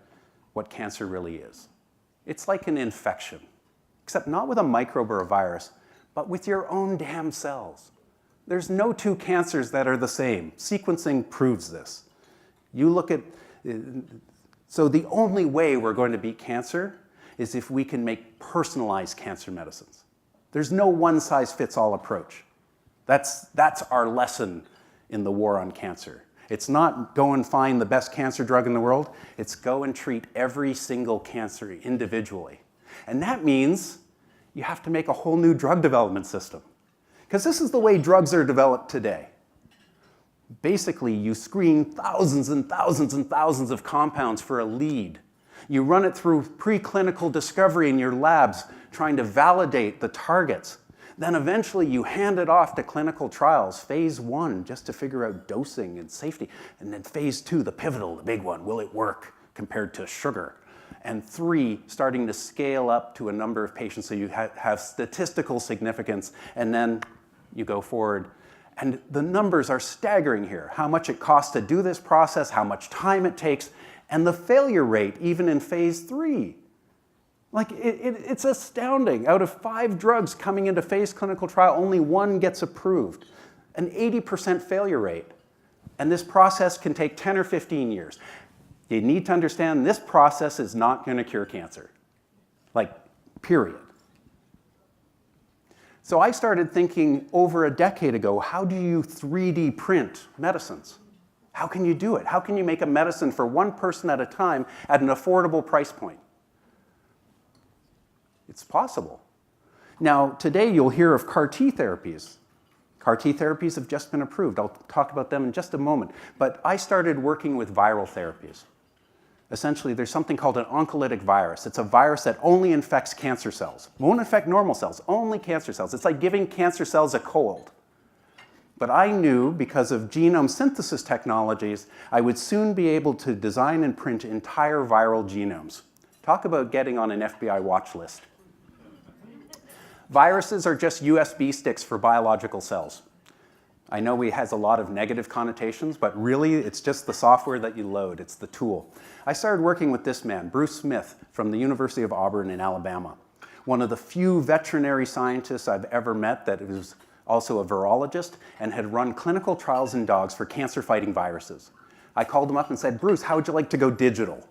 [SPEAKER 9] what cancer really is. It's like an infection, except not with a microbe or a virus, but with your own damn cells. There's no two cancers that are the same. Sequencing proves this. You look at, so the only way we're going to beat cancer is if we can make personalized cancer medicines. There's no one-size-fits-all approach. That's our lesson in the war on cancer. It's not go and find the best cancer drug in the world. It's go and treat every single cancer individually. And that means you have to make a whole new drug development system. Because this is the way drugs are developed today. Basically, you screen thousands and thousands and thousands of compounds for a lead. You run it through preclinical discovery in your labs, trying to validate the targets. Then eventually you hand it off to clinical trials, phase 1, just to figure out dosing and safety. And then phase 2, the pivotal, the big one, will it work compared to sugar? And 3, starting to scale up to a number of patients so you have statistical significance, and then you go forward. And the numbers are staggering here. How much it costs to do this process, how much time it takes, and the failure rate, even in phase 3. Like, it's astounding. Out of 5 drugs coming into phase clinical trial, only 1 gets approved. An 80% failure rate. And this process can take 10 or 15 years. You need to understand this process is not going to cure cancer. Like, period. So I started thinking over a decade ago, how do you 3D print medicines? How can you do it? How can you make a medicine for one person at a time at an affordable price point? It's possible. Now, today you'll hear of CAR T therapies. CAR T therapies have just been approved. I'll talk about them in just a moment. But I started working with viral therapies. Essentially, there's something called an oncolytic virus. It's a virus that only infects cancer cells. It won't infect normal cells, only cancer cells. It's like giving cancer cells a cold. But I knew, because of genome synthesis technologies, I would soon be able to design and print entire viral genomes. Talk about getting on an FBI watch list. Viruses are just USB sticks for biological cells. I know it has a lot of negative connotations, but really it's just the software that you load. It's the tool. I started working with this man, Bruce Smith, from the University of Auburn in Alabama. One of the few veterinary scientists I've ever met that was also a virologist and had run clinical trials in dogs for cancer-fighting viruses. I called him up and said, Bruce, how would you like to go digital?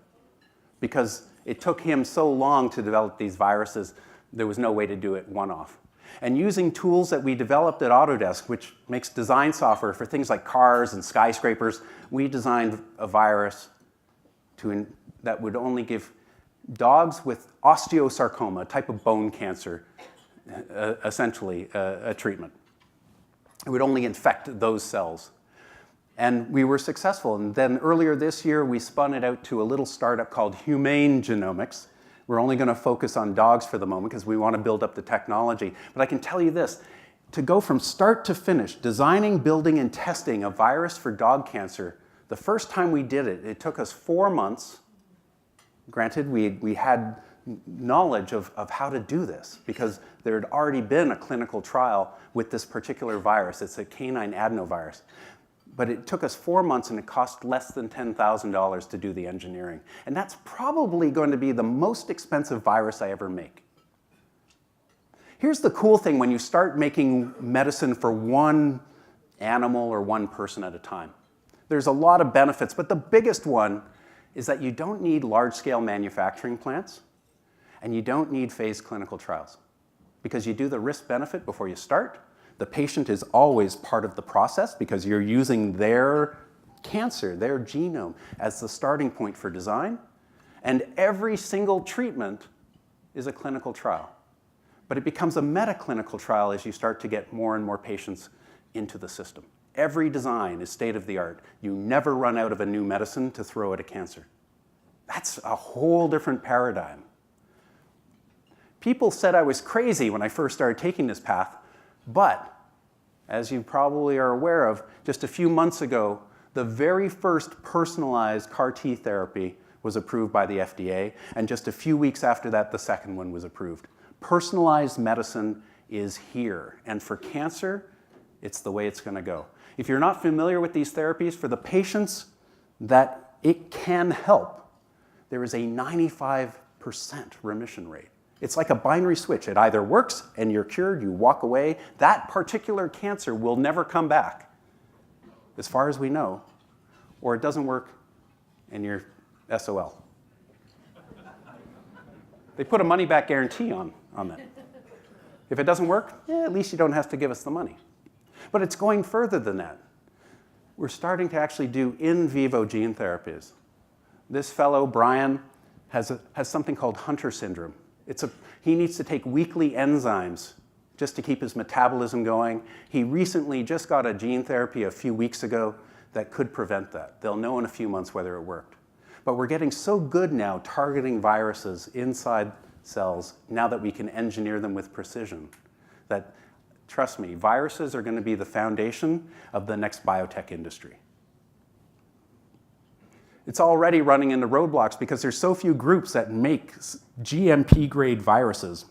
[SPEAKER 9] Because it took him so long to develop these viruses, there was no way to do it one-off. And using tools that we developed at Autodesk, which makes design software for things like cars and skyscrapers, we designed a virus that would only give dogs with osteosarcoma, a type of bone cancer, essentially a treatment. It would only infect those cells. And we were successful. And then earlier this year, we spun it out to a little startup called Humane Genomics. We're only going to focus on dogs for the moment because we want to build up the technology. But I can tell you this, to go from start to finish, designing, building, and testing a virus for dog cancer, the first time we did it, it took us 4 months. Granted, we had knowledge of how to do this because there had already been a clinical trial with this particular virus. It's a canine adenovirus. But it took us 4 months and it cost less than $10,000 to do the engineering. And that's probably going to be the most expensive virus I ever make. Here's the cool thing when you start making medicine for one animal or one person at a time. There's a lot of benefits, but the biggest one is that you don't need large-scale manufacturing plants and you don't need phased clinical trials because you do the risk-benefit before you start. The patient is always part of the process because you're using their cancer, their genome, as the starting point for design. And every single treatment is a clinical trial. But it becomes a meta-clinical trial as you start to get more and more patients into the system. Every design is state-of-the-art. You never run out of a new medicine to throw at a cancer. That's a whole different paradigm. People said I was crazy when I first started taking this path. But, as you probably are aware of, just a few months ago, the very first personalized CAR T therapy was approved by the FDA, and just a few weeks after that, the second one was approved. Personalized medicine is here, and for cancer, it's the way it's going to go. If you're not familiar with these therapies, for the patients that it can help, there is a 95% remission rate. It's like a binary switch. It either works and you're cured, you walk away. That particular cancer will never come back, as far as we know, or it doesn't work and you're SOL. They put a money-back guarantee on that. If it doesn't work, at least you don't have to give us the money. But it's going further than that. We're starting to actually do in vivo gene therapies. This fellow, Brian, has something called Hunter syndrome. He needs to take weekly enzymes just to keep his metabolism going. He recently just got a gene therapy a few weeks ago that could prevent that. They'll know in a few months whether it worked. But we're getting so good now targeting viruses inside cells now that we can engineer them with precision that, trust me, viruses are going to be the foundation of the next biotech industry. It's already running into roadblocks because there's so few groups that make GMP-grade viruses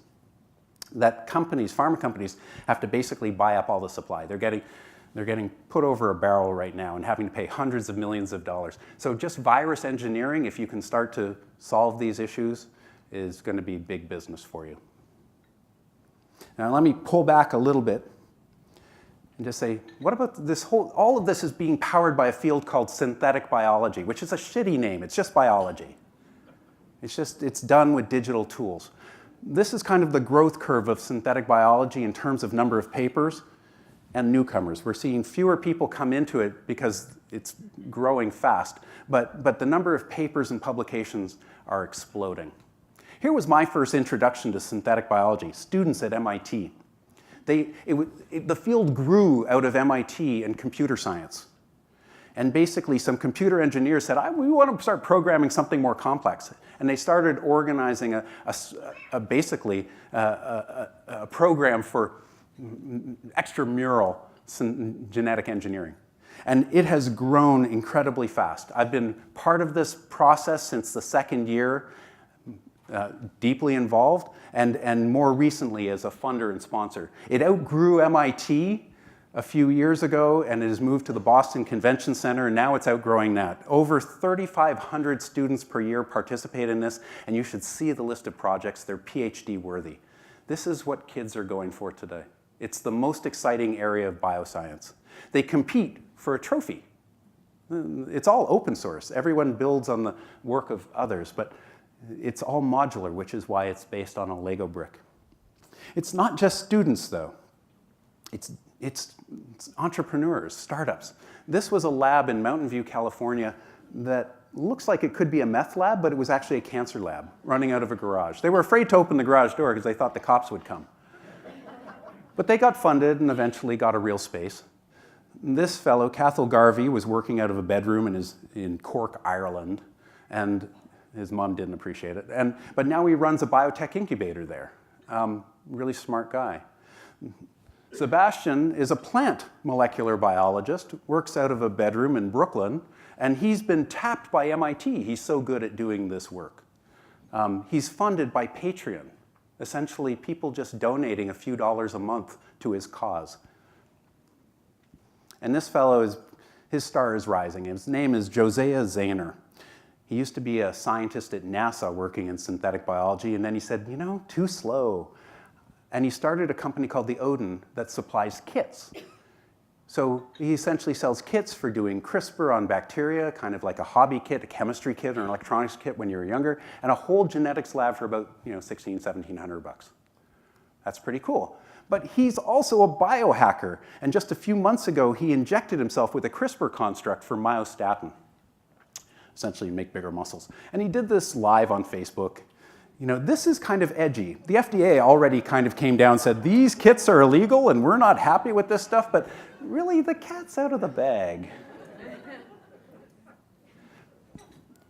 [SPEAKER 9] that pharma companies, have to basically buy up all the supply. They're getting put over a barrel right now and having to pay hundreds of millions of dollars. So just virus engineering, if you can start to solve these issues, is going to be big business for you. Now let me pull back a little bit and just say, what about this all of this is being powered by a field called synthetic biology, which is a shitty name. It's just biology. It's done with digital tools. This is kind of the growth curve of synthetic biology in terms of number of papers and newcomers. We're seeing fewer people come into it because it's growing fast, but the number of papers and publications are exploding. Here was my first introduction to synthetic biology, students at MIT. The field grew out of MIT and computer science. And basically, some computer engineers said, we want to start programming something more complex. And they started organizing basically a program for extramural genetic engineering. And it has grown incredibly fast. I've been part of this process since the second year, deeply involved, and more recently as a funder and sponsor. It outgrew MIT a few years ago, and it has moved to the Boston Convention Center, and now it's outgrowing that. Over 3,500 students per year participate in this, and you should see the list of projects. They're PhD worthy. This is what kids are going for today. It's the most exciting area of bioscience. They compete for a trophy. It's all open source. Everyone builds on the work of others, but it's all modular, which is why it's based on a Lego brick. It's not just students, though. It's entrepreneurs, startups. This was a lab in Mountain View, California that looks like it could be a meth lab, but it was actually a cancer lab running out of a garage. They were afraid to open the garage door because they thought the cops would come. But they got funded and eventually got a real space. This fellow, Cathal Garvey, was working out of a bedroom in Cork, Ireland, and his mom didn't appreciate it. But now he runs a biotech incubator there. Really smart guy. Sebastian is a plant molecular biologist, works out of a bedroom in Brooklyn, and he's been tapped by MIT. He's so good at doing this work. He's funded by Patreon, essentially people just donating a few dollars a month to his cause. And this fellow, his star is rising. His name is Josiah Zahner. He used to be a scientist at NASA working in synthetic biology, and then he said, too slow. And he started a company called the Odin that supplies kits. So he essentially sells kits for doing CRISPR on bacteria, kind of like a hobby kit, a chemistry kit, or an electronics kit when you were younger, and a whole genetics lab for about $1,600, $1,700. That's pretty cool. But he's also a biohacker, and just a few months ago, he injected himself with a CRISPR construct for myostatin, essentially make bigger muscles. And he did this live on Facebook. This is kind of edgy. The FDA already kind of came down and said, these kits are illegal and we're not happy with this stuff, but really the cat's out of the bag.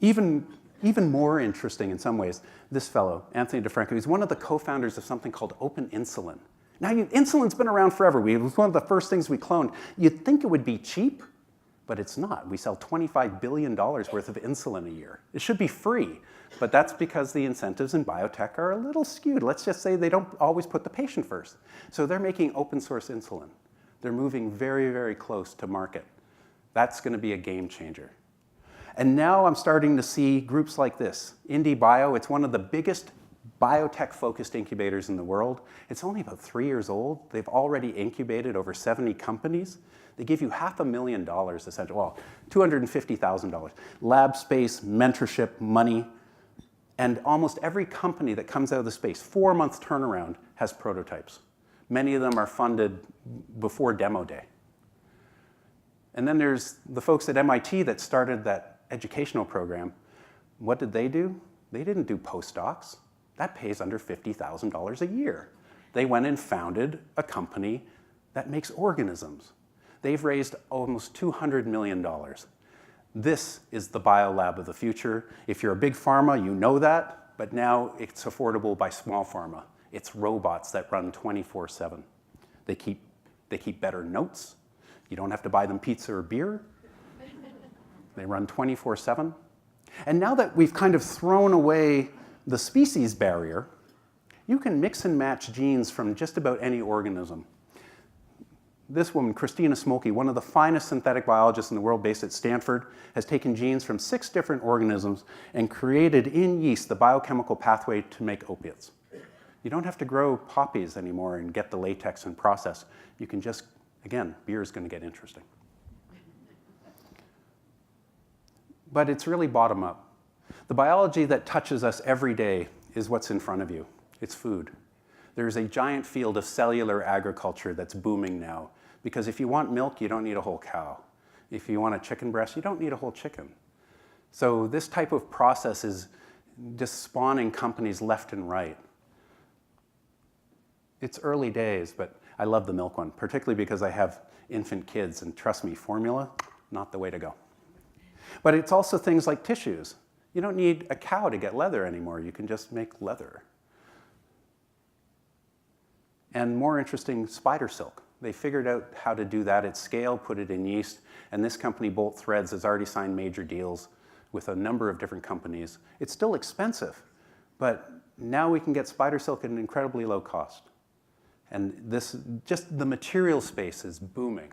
[SPEAKER 9] Even more interesting in some ways, this fellow, Anthony DeFranco, he's one of the co-founders of something called Open Insulin. Now, insulin's been around forever. It was one of the first things we cloned. You'd think it would be cheap, but it's not. We sell $25 billion worth of insulin a year. It should be free, but that's because the incentives in biotech are a little skewed. Let's just say they don't always put the patient first. So they're making open source insulin. They're moving very, very close to market. That's going to be a game changer. And now I'm starting to see groups like this. Indie Bio, it's one of the biggest biotech-focused incubators in the world. It's only about 3 years old. They've already incubated over 70 companies. They give you $500,000, essentially, well, $250,000. Lab space, mentorship, money, and almost every company that comes out of the space, 4 months turnaround, has prototypes. Many of them are funded before demo day. And then there's the folks at MIT that started that educational program. What did they do? They didn't do postdocs. That pays under $50,000 a year. They went and founded a company that makes organisms. They've raised almost $200 million. This is the biolab of the future. If you're a big pharma, you know that, but now it's affordable by small pharma. It's robots that run 24/7. They keep better notes. You don't have to buy them pizza or beer. They run 24/7. And now that we've kind of thrown away the species barrier, you can mix and match genes from just about any organism. This woman, Christina Smolke, one of the finest synthetic biologists in the world based at Stanford, has taken genes from 6 different organisms and created in yeast the biochemical pathway to make opiates. You don't have to grow poppies anymore and get the latex and process. You can just, again, beer is going to get interesting. But it's really bottom up. The biology that touches us every day is what's in front of you. It's food. There's a giant field of cellular agriculture that's booming now, because if you want milk, you don't need a whole cow. If you want a chicken breast, you don't need a whole chicken. So this type of process is just spawning companies left and right. It's early days, but I love the milk one, particularly because I have infant kids, and trust me, formula, not the way to go. But it's also things like tissues. You don't need a cow to get leather anymore. You can just make leather. And more interesting, spider silk. They figured out how to do that at scale, put it in yeast, and this company, Bolt Threads, has already signed major deals with a number of different companies. It's still expensive, but now we can get spider silk at an incredibly low cost. And this, just the material space is booming.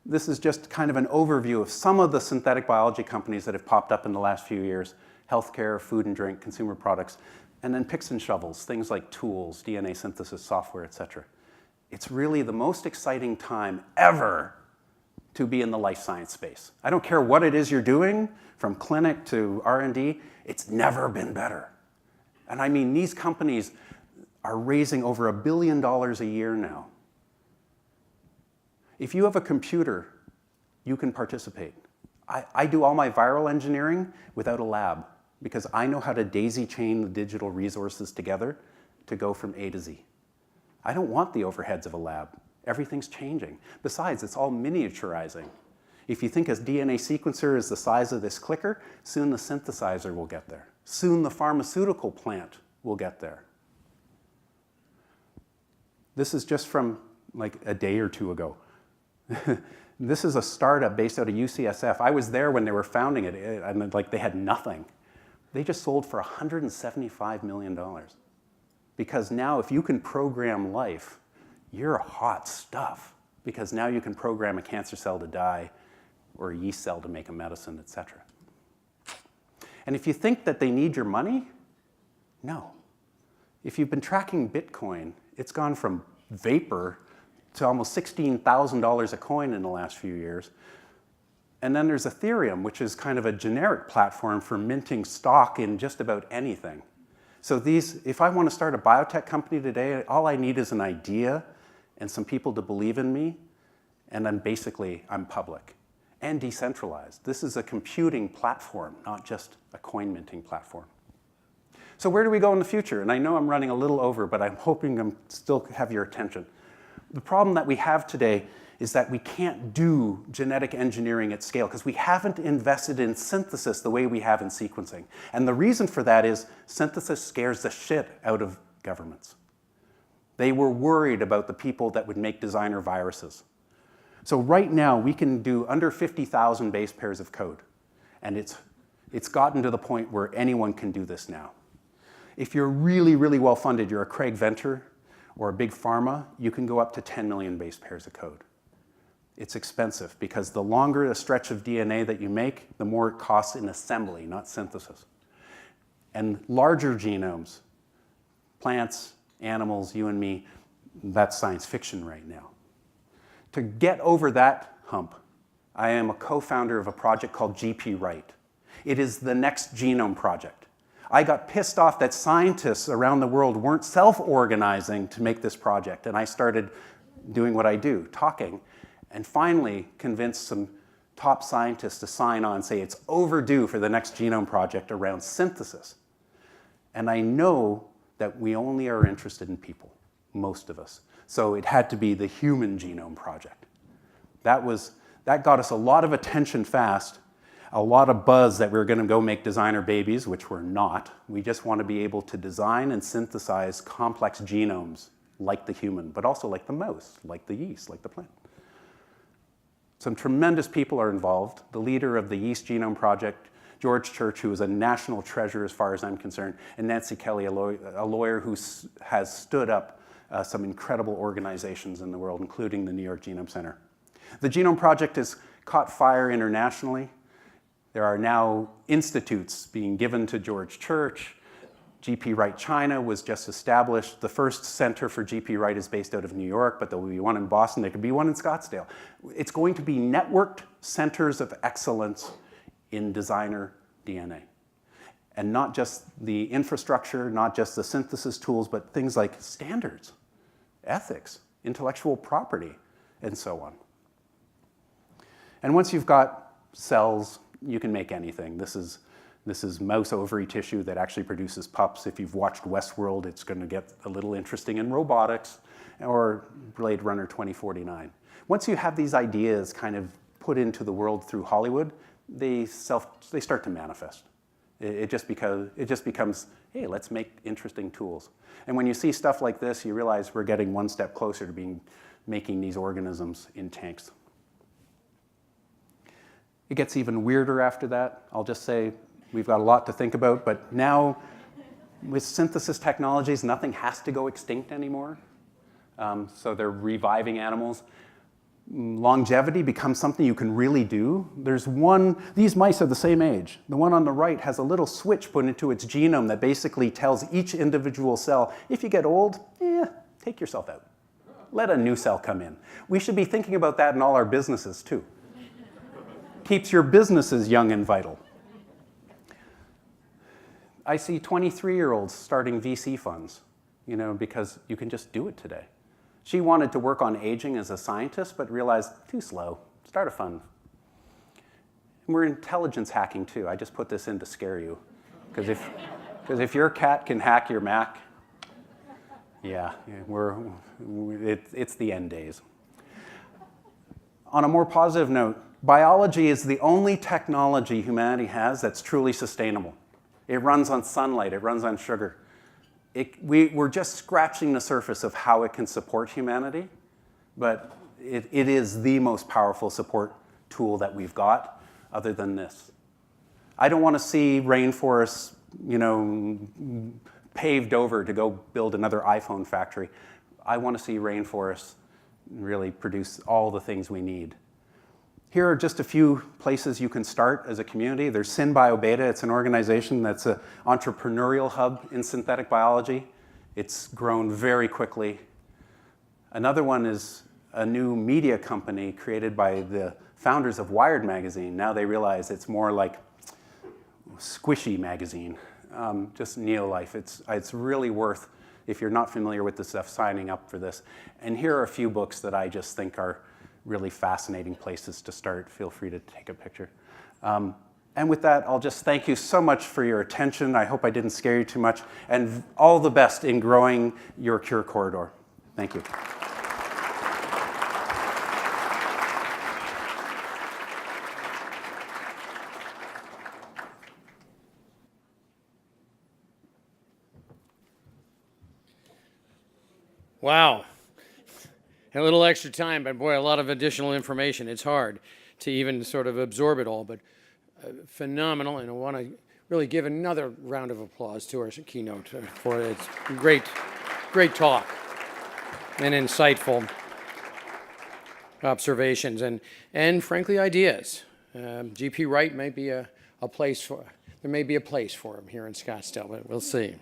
[SPEAKER 9] This is just kind of an overview of some of the synthetic biology companies that have popped up in the last few years: healthcare, food and drink, consumer products, and then picks and shovels, things like tools, DNA synthesis software, etc. It's really the most exciting time ever to be in the life science space. I don't care what it is you're doing, from clinic to R&D, it's never been better. And I mean, these companies are raising over $1 billion a year now. If you have a computer, you can participate. I do all my viral engineering without a lab, because I know how to daisy chain the digital resources together to go from A to Z. I don't want the overheads of a lab. Everything's changing. Besides, it's all miniaturizing. If you think a DNA sequencer is the size of this clicker, soon the synthesizer will get there. Soon the pharmaceutical plant will get there. This is just from like a day or two ago. This is a startup based out of UCSF. I was there when they were founding it, and like they had nothing. They just sold for $175 million. Because now if you can program life, you're hot stuff. Because now you can program a cancer cell to die, or a yeast cell to make a medicine, etc. And if you think that they need your money, no. If you've been tracking Bitcoin, it's gone from vapor to almost $16,000 a coin in the last few years. And then there's Ethereum, which is kind of a generic platform for minting stock in just about anything. So these, if I want to start a biotech company today, all I need is an idea and some people to believe in me, and then basically I'm public and decentralized. This is a computing platform, not just a coin minting platform. So where do we go in the future? And I know I'm running a little over, but I'm hoping I still have your attention. The problem that we have today is that we can't do genetic engineering at scale because we haven't invested in synthesis the way we have in sequencing. And the reason for that is synthesis scares the shit out of governments. They were worried about the people that would make designer viruses. So right now, we can do under 50,000 base pairs of code. And it's gotten to the point where anyone can do this now. If you're really, really well funded, you're a Craig Venter or a big pharma, you can go up to 10 million base pairs of code. It's expensive because the longer a stretch of DNA that you make, the more it costs in assembly, not synthesis. And larger genomes, plants, animals, you and me, that's science fiction right now. To get over that hump, I am a co-founder of a project called GP Write. It is the next genome project. I got pissed off that scientists around the world weren't self-organizing to make this project, and I started doing what I do, talking, and finally convinced some top scientists to sign on and say it's overdue for the next genome project around synthesis. And I know that we only are interested in people, most of us. So it had to be the human genome project. That got us a lot of attention fast, a lot of buzz that we were going to go make designer babies, which we're not. We just want to be able to design and synthesize complex genomes like the human, but also like the mouse, like the yeast, like the plant. Some tremendous people are involved. The leader of the Yeast Genome Project, George Church, who is a national treasure as far as I'm concerned, and Nancy Kelly, a lawyer who has stood up some incredible organizations in the world, including the New York Genome Center. The Genome Project has caught fire internationally. There are now institutes being given to George Church. GP Write China was just established. The first center for GP Write is based out of New York, but there will be one in Boston. There could be one in Scottsdale. It's going to be networked centers of excellence in designer DNA. And not just the infrastructure, not just the synthesis tools, but things like standards, ethics, intellectual property, and so on. And once you've got cells, you can make anything. This is mouse ovary tissue that actually produces pups. If you've watched Westworld, it's going to get a little interesting in robotics, or Blade Runner 2049. Once you have these ideas kind of put into the world through Hollywood, they start to manifest. It just becomes, hey, let's make interesting tools. And when you see stuff like this, you realize we're getting one step closer to making these organisms in tanks. It gets even weirder after that. I'll just say we've got a lot to think about, but now with synthesis technologies, nothing has to go extinct anymore. So they're reviving animals. Longevity becomes something you can really do. These mice are the same age. The one on the right has a little switch put into its genome that basically tells each individual cell, if you get old, take yourself out. Let a new cell come in. We should be thinking about that in all our businesses too. Keeps your businesses young and vital. I see 23-year-olds starting VC funds, because you can just do it today. She wanted to work on aging as a scientist, but realized too slow. Start a fund. And we're intelligence hacking too. I just put this in to scare you, because if your cat can hack your Mac, it's the end days. On a more positive note, biology is the only technology humanity has that's truly sustainable. It runs on sunlight. It runs on sugar. We're just scratching the surface of how it can support humanity, but it is the most powerful support tool that we've got other than this. I don't want to see rainforests, paved over to go build another iPhone factory. I want to see rainforests really produce all the things we need. Here are just a few places you can start as a community. There's SynBioBeta. It's an organization that's an entrepreneurial hub in synthetic biology. It's grown very quickly. Another one is a new media company created by the founders of Wired magazine. Now they realize it's more like squishy magazine, just neo-life. It's really worth, if you're not familiar with this stuff, signing up for this. And here are a few books that I just think are really fascinating places to start. Feel free to take a picture. And with that, I'll just thank you so much for your attention. I hope I didn't scare you too much. And all the best in growing your Cure Corridor. Thank you.
[SPEAKER 1] Wow. A little extra time, but boy, a lot of additional information. It's hard to even sort of absorb it all, but phenomenal. And I want to really give another round of applause to our keynote for its great talk and insightful observations and frankly, ideas. G.P. Wright may be a place for, there may be a place for him here in Scottsdale, but we'll see.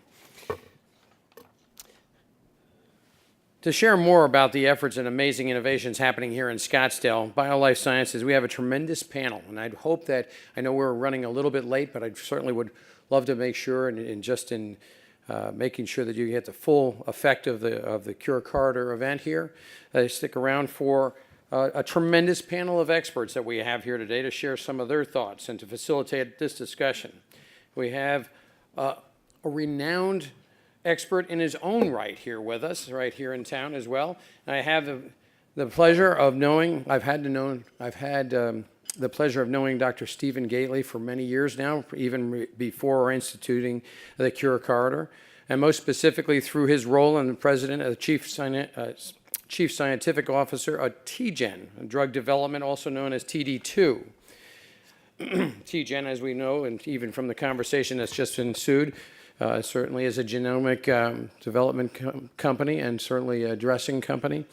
[SPEAKER 1] To share more about the efforts and amazing innovations happening here in Scottsdale, BioLife Sciences, we have a tremendous panel. And I'd hope that, I know we're running a little bit late, but I certainly would love to make sure, and just in making sure that you get the full effect of the Cure Corridor event here, stick around for a tremendous panel of experts that we have here today to share some of their thoughts and to facilitate this discussion. We have a renowned expert in his own right here with us, right here in town as well. And I have the pleasure of knowing, I've had the pleasure of knowing Dr. Stephen Gately for many years now, even before instituting the Cure Corridor, and most specifically through his role as the president of the Chief Scientific Officer of TGen, drug development, also known as TD2. TGen, as we know, and even from the conversation that's just ensued, certainly is a genomic development company and certainly a dressing company.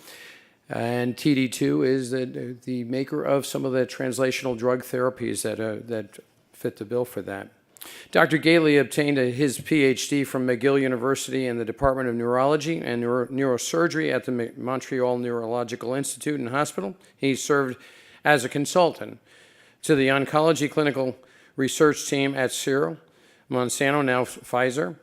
[SPEAKER 1] And TD2 is the maker of some of the translational drug therapies that fit the bill for that. Dr. Gately obtained his PhD from McGill University in the Department of Neurology and Neurosurgery at the Montreal Neurological Institute and Hospital. He served as a consultant to the oncology clinical research team at Cyril, Monsanto, now Pfizer.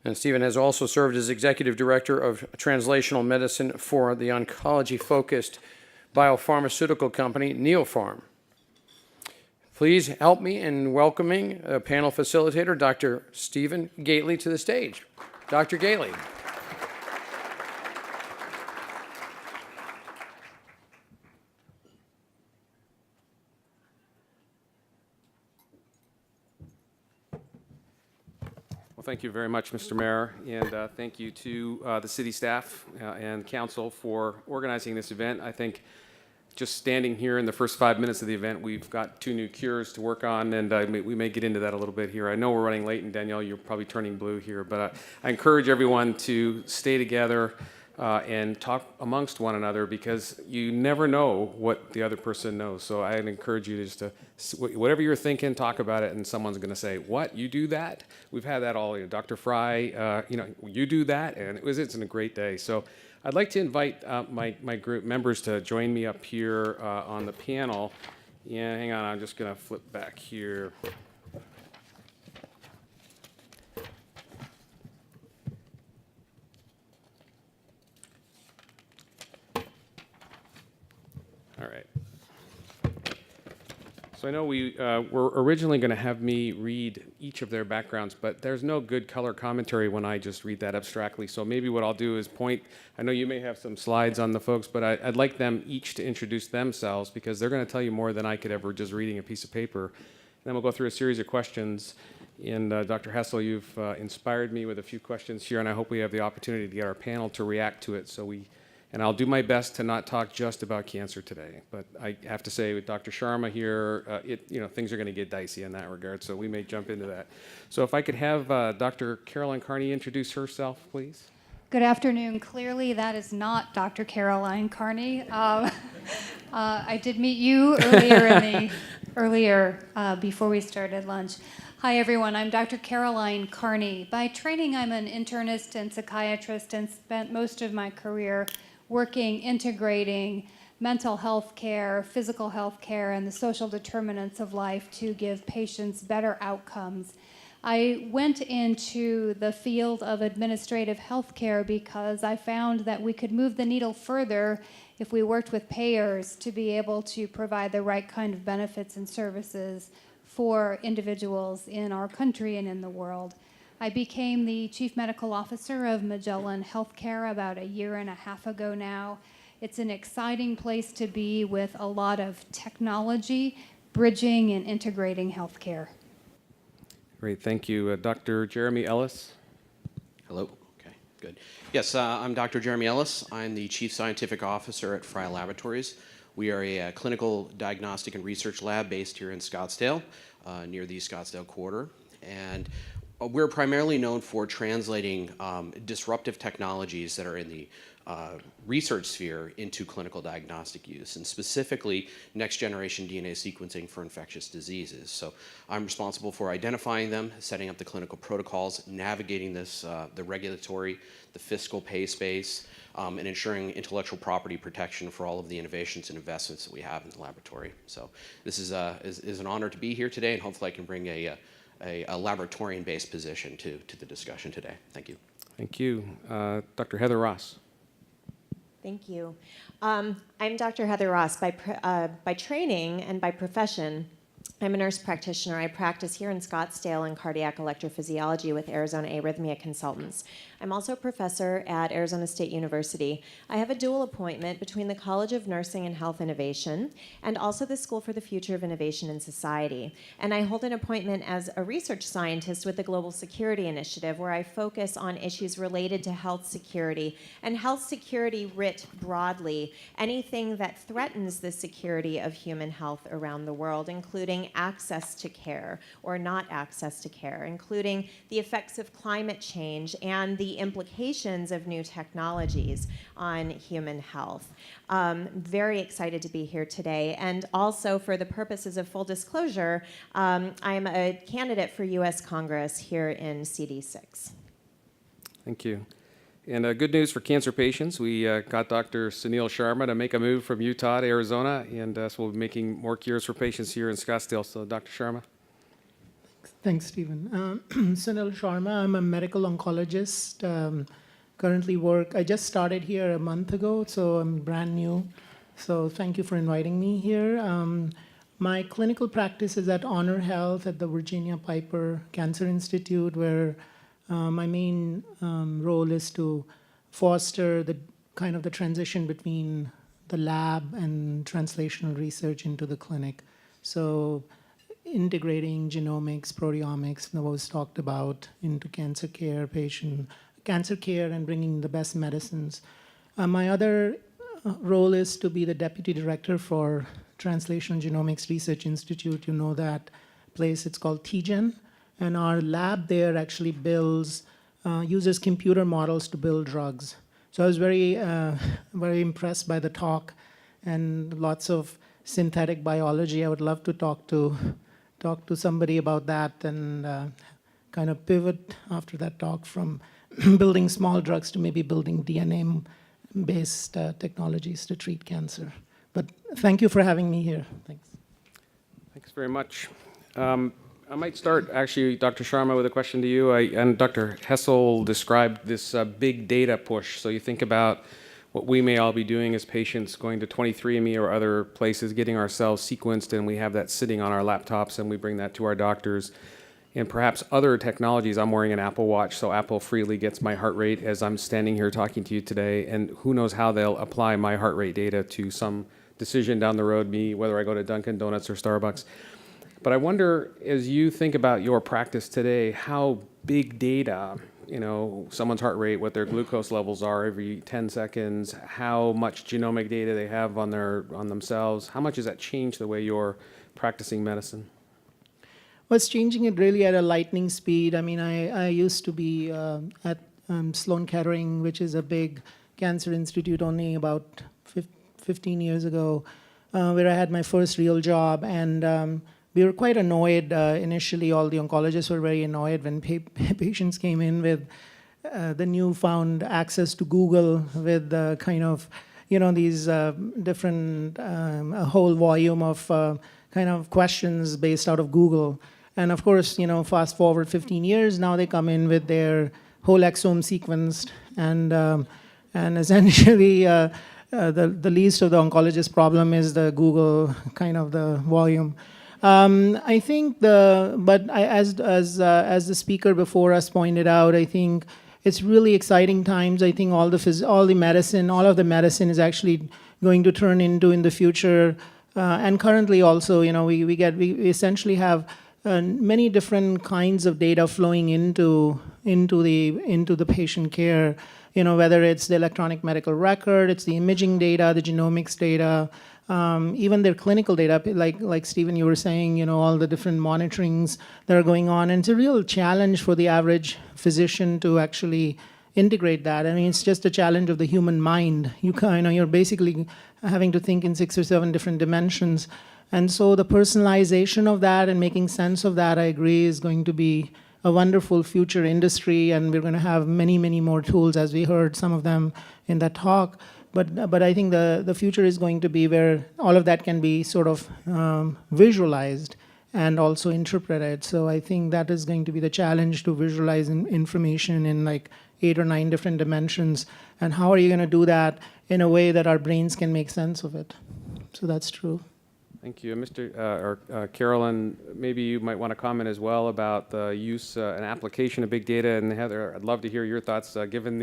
[SPEAKER 1] And Stephen has also served as Executive Director of Translational Medicine for the oncology-focused biopharmaceutical company, Neopharm. Please help me in welcoming a panel facilitator, Dr. Stephen Gately, to the stage. Dr. Gately.
[SPEAKER 3] Well, thank you very much, Mr. Mayor, and thank you to the city staff and council for organizing this event. I think just standing here in the first 5 minutes of the event, we've got 2 new cures to work on, and we may get into that a little bit here. I know we're running late, and Danielle, you're probably turning blue here, but I encourage everyone to stay together and talk amongst one another, because you never know what the other person knows. So I'd encourage you to just whatever you're thinking, talk about it, and someone's going to say, "What? You do that?" We've had that all. Dr. Fry, you do that, and it's a great day. So I'd like to invite my group members to join me up here on the panel. Yeah, hang on, I'm just going to flip back here. All right. So I know we were originally going to have me read each of their backgrounds, but there's no good color commentary when I just read that abstractly. So maybe what I'll do is point. I know you may have some slides on the folks, but I'd like them each to introduce themselves, because they're going to tell you more than I could ever just reading a piece of paper. And then we'll go through a series of questions. And Dr. Hessel, you've inspired me with a few questions here, and I hope we have the opportunity to get our panel to react to it. And I'll do my best to not talk just about cancer today. But I have to say, with Dr. Sharma here, things are going to get dicey in that regard, so we may jump into that. So if I could have Dr. Caroline Carney introduce herself, please.
[SPEAKER 10] Good afternoon. Clearly, that is not Dr. Caroline Carney. I did meet you earlier before we started lunch. Hi, everyone. I'm Dr. Caroline Carney. By training, I'm an internist and psychiatrist, and spent most of my career working, integrating mental health care, physical health care, and the social determinants of life to give patients better outcomes. I went into the field of administrative health care because I found that we could move the needle further if we worked with payers to be able to provide the right kind of benefits and services for individuals in our country and in the world. I became the Chief Medical Officer of Magellan Healthcare about 1.5 years ago now. It's an exciting place to be, with a lot of technology, bridging and integrating healthcare.
[SPEAKER 3] Great, thank you. Dr. Jeremy Ellis.
[SPEAKER 11] Hello, okay, good. Yes, I'm Dr. Jeremy Ellis. I'm the Chief Scientific Officer at Fry Laboratories. We are a clinical diagnostic and research lab based here in Scottsdale, near the Scottsdale quarter. And we're primarily known for translating disruptive technologies that are in the research sphere into clinical diagnostic use, and specifically next-generation DNA sequencing for infectious diseases. So I'm responsible for identifying them, setting up the clinical protocols, navigating this, the regulatory, the fiscal pay space, and ensuring intellectual property protection for all of the innovations and investments that we have in the laboratory. So this is an honor to be here today, and hopefully I can bring a laboratorian-based position to the discussion today. Thank you.
[SPEAKER 3] Thank you. Dr. Heather Ross.
[SPEAKER 12] Thank you. I'm Dr. Heather Ross. By training and by profession, I'm a nurse practitioner. I practice here in Scottsdale in cardiac electrophysiology with Arizona Arrhythmia Consultants. I'm also a professor at Arizona State University. I have a dual appointment between the College of Nursing and Health Innovation and also the School for the Future of Innovation in Society. And I hold an appointment as a research scientist with the Global Security Initiative, where I focus on issues related to health security, and health security writ broadly, anything that threatens the security of human health around the world, including access to care or not access to care, including the effects of climate change and the implications of new technologies on human health. Very excited to be here today. And also, for the purposes of full disclosure, I'm a candidate for U.S. Congress here in CD6.
[SPEAKER 3] Thank you. And good news for cancer patients. We got Dr. Sunil Sharma to make a move from Utah to Arizona, and so we'll be making more cures for patients here in Scottsdale. So, Dr. Sharma.
[SPEAKER 13] Thanks, Stephen. Sunil Sharma, I'm a medical oncologist. Currently I just started here a month ago, so I'm brand new. So thank you for inviting me here. My clinical practice is at Honor Health at the Virginia Piper Cancer Institute, where my main role is to foster the kind of the transition between the lab and translational research into the clinic. So integrating genomics, proteomics, that was talked about, into cancer care and bringing the best medicines. My other role is to be the deputy director for Translational Genomics Research Institute. You know that place, it's called TGen. And our lab there actually uses computer models to build drugs. So I was very impressed by the talk and lots of synthetic biology. I would love to talk to somebody about that and kind of pivot after that talk from building small drugs to maybe building DNA-based technologies to treat cancer. But thank you for having me here. Thanks.
[SPEAKER 3] Thanks very much. I might start, actually, Dr. Sharma, with a question to you. And Dr. Hessel described this big data push. So you think about what we may all be doing as patients, going to 23andMe or other places, getting ourselves sequenced, and we have that sitting on our laptops, and we bring that to our doctors. And perhaps other technologies. I'm wearing an Apple Watch, so Apple freely gets my heart rate as I'm standing here talking to you today, and who knows how they'll apply my heart rate data to some decision down the road, whether I go to Dunkin' Donuts or Starbucks. But I wonder, as you think about your practice today, how big data, someone's heart rate, what their glucose levels are every 10 seconds, how much genomic data they have on themselves, how much has that changed the way you're practicing medicine?
[SPEAKER 13] Well, it's changing it really at a lightning speed. I mean, I used to be at Sloan Kettering, which is a big cancer institute, only about 15 years ago, where I had my first real job. And we were quite annoyed initially. All the oncologists were very annoyed when patients came in with the newfound access to Google with kind of, these different, a whole volume of kind of questions based out of Google. And of course, fast forward 15 years, now they come in with their whole exome sequenced, and essentially the least of the oncologist problem is the Google kind of the volume. I think as the speaker before us pointed out, I think it's really exciting times. I think all of the medicine is actually going to turn into in the future, and currently also, we essentially have many different kinds of data flowing into the patient care. Whether it's the electronic medical record, it's the imaging data, the genomics data. Even their clinical data, like Stephen, you were saying, all the different monitorings that are going on. And it's a real challenge for the average physician to actually integrate that. I mean, it's just a challenge of the human mind. You're basically having to think in 6 or 7 different dimensions. And so the personalization of that and making sense of that, I agree, is going to be a wonderful future industry. And we're going to have many, many more tools, as we heard some of them in that talk. But I think the future is going to be where all of that can be sort of visualized and also interpreted. So I think that is going to be the challenge, to visualize information in like 8 or 9 different dimensions. And how are you going to do that in a way that our brains can make sense of it? So that's true.
[SPEAKER 3] Thank you. Carolyn, maybe you might want to comment as well about the use and application of big data. And Heather, I'd love to hear your thoughts, given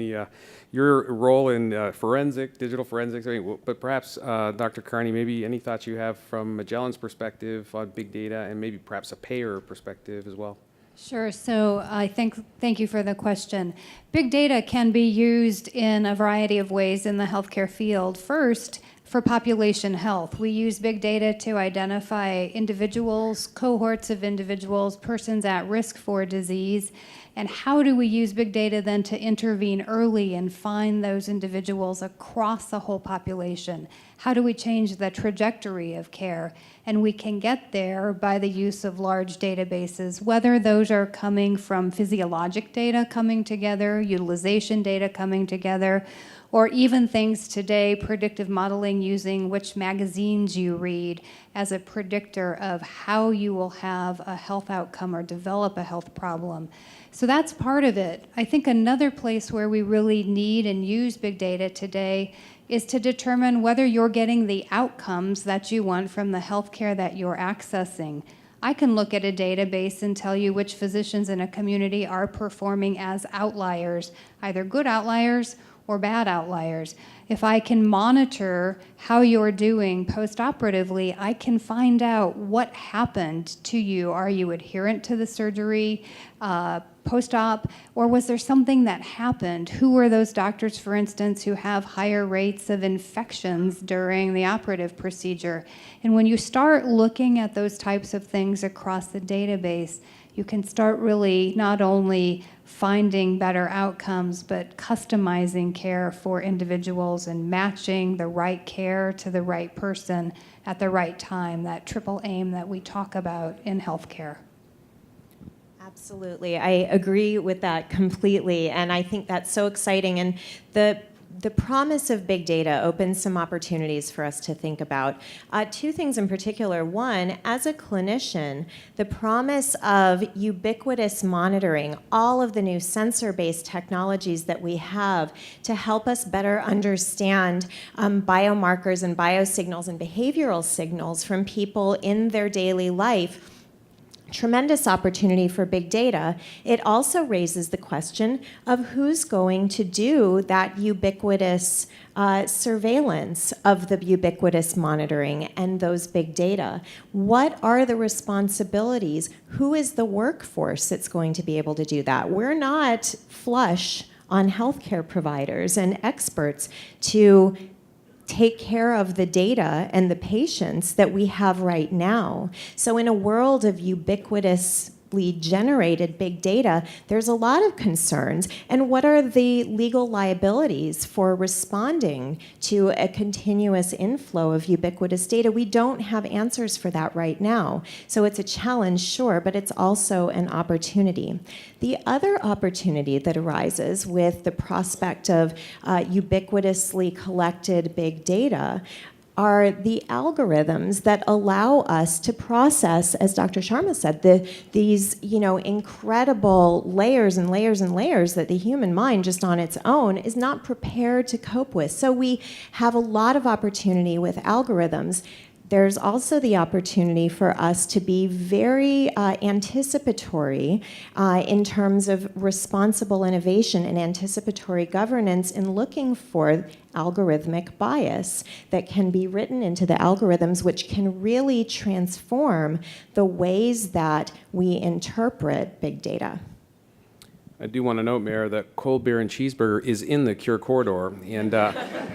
[SPEAKER 3] your role in digital forensics. But perhaps, Dr. Carney, maybe any thoughts you have from Magellan's perspective on big data, and maybe perhaps a payer perspective as well.
[SPEAKER 10] Sure. So thank you for the question. Big data can be used in a variety of ways in the healthcare field. First, for population health, we use big data to identify individuals, cohorts of individuals, persons at risk for disease. And how do we use big data then to intervene early and find those individuals across the whole population? How do we change the trajectory of care? And we can get there by the use of large databases, whether those are coming from physiologic data coming together, utilization data coming together, or even things today, predictive modeling using which magazines you read as a predictor of how you will have a health outcome or develop a health problem. So that's part of it. I think another place where we really need and use big data today is to determine whether you're getting the outcomes that you want from the healthcare that you're accessing. I can look at a database and tell you which physicians in a community are performing as outliers, either good outliers or bad outliers. If I can monitor how you're doing post-operatively, I can find out what happened to you. Are you adherent to the surgery post-op, or was there something that happened? Who were those doctors, for instance, who have higher rates of infections during the operative procedure? And when you start looking at those types of things across the database, you can start really not only finding better outcomes, but customizing care for individuals and matching the right care to the right person at the right time, that triple aim that we talk about in healthcare.
[SPEAKER 12] Absolutely. I agree with that completely, and I think that's so exciting. And the promise of big data opens some opportunities for us to think about. Two things in particular. One, as a clinician, the promise of ubiquitous monitoring, all of the new sensor-based technologies that we have to help us better understand biomarkers and biosignals and behavioral signals from people in their daily life. Tremendous opportunity for big data. It also raises the question of who's going to do that ubiquitous surveillance of the ubiquitous monitoring and those big data. What are the responsibilities? Who is the workforce that's going to be able to do that? We're not flush on healthcare providers and experts to take care of the data and the patients that we have right now. So in a world of ubiquitously generated big data, there's a lot of concerns. And what are the legal liabilities for responding to a continuous inflow of ubiquitous data? We don't have answers for that right now. So it's a challenge, sure, but it's also an opportunity. The other opportunity that arises with the prospect of ubiquitously collected big data are the algorithms that allow us to process, as Dr. Sharma said, these incredible layers and layers and layers that the human mind just on its own is not prepared to cope with. So we have a lot of opportunity with algorithms. There's also the opportunity for us to be very anticipatory in terms of responsible innovation and anticipatory governance in looking for algorithmic bias that can be written into the algorithms, which can really transform the ways that we interpret big data.
[SPEAKER 14] I do want to note, Mayor, that cold beer and cheeseburger is in the Cure Corridor, and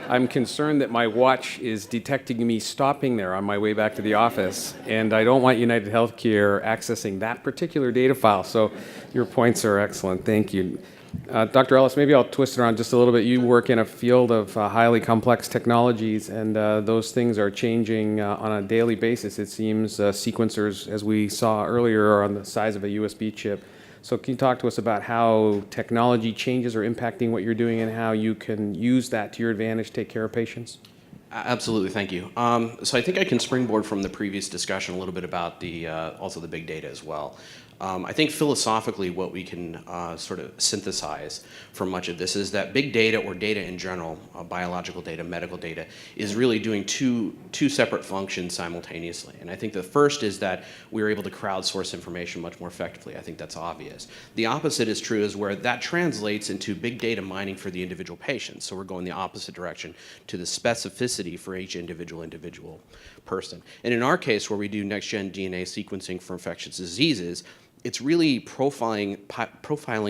[SPEAKER 14] I'm concerned that my watch is detecting me stopping there on my way back to the office, and I don't want United Healthcare accessing that particular data file, so your points are excellent. Thank you. Dr. Ellis, maybe I'll twist it around just a little bit. You work in a field of highly complex technologies, and those things are changing on a daily basis. It seems sequencers, as we saw earlier, are on the size of a USB chip. So can you talk to us about how technology changes are impacting what you're doing and how you can use that to your advantage to take care of patients?
[SPEAKER 11] Absolutely, thank you. So I think I can springboard from the previous discussion a little bit about also the big data as well. I think philosophically what we can sort of synthesize from much of this is that big data, or data in general, biological data, medical data, is really doing two separate functions simultaneously. And I think the first is that we're able to crowdsource information much more effectively. I think that's obvious. The opposite is true, is where that translates into big data mining for the individual patient. So we're going the opposite direction to the specificity for each individual person. And in our case, where we do next-gen DNA sequencing for infectious diseases, it's really profiling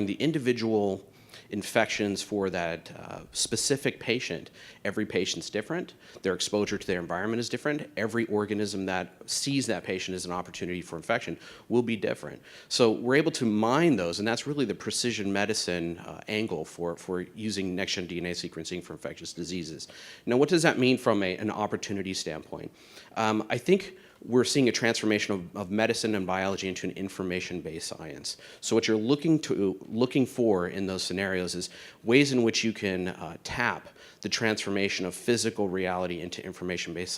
[SPEAKER 11] the individual infections for that specific patient. Every patient's different. Their exposure to their environment is different. Every organism that sees that patient as an opportunity for infection will be different. So we're able to mine those, and that's really the precision medicine angle for using next-gen DNA sequencing for infectious diseases. Now, what does that mean from an opportunity standpoint? I think we're seeing a transformation of medicine and biology into an information-based science. So what you're looking for in those scenarios is ways in which you can tap the transformation of physical reality into information-based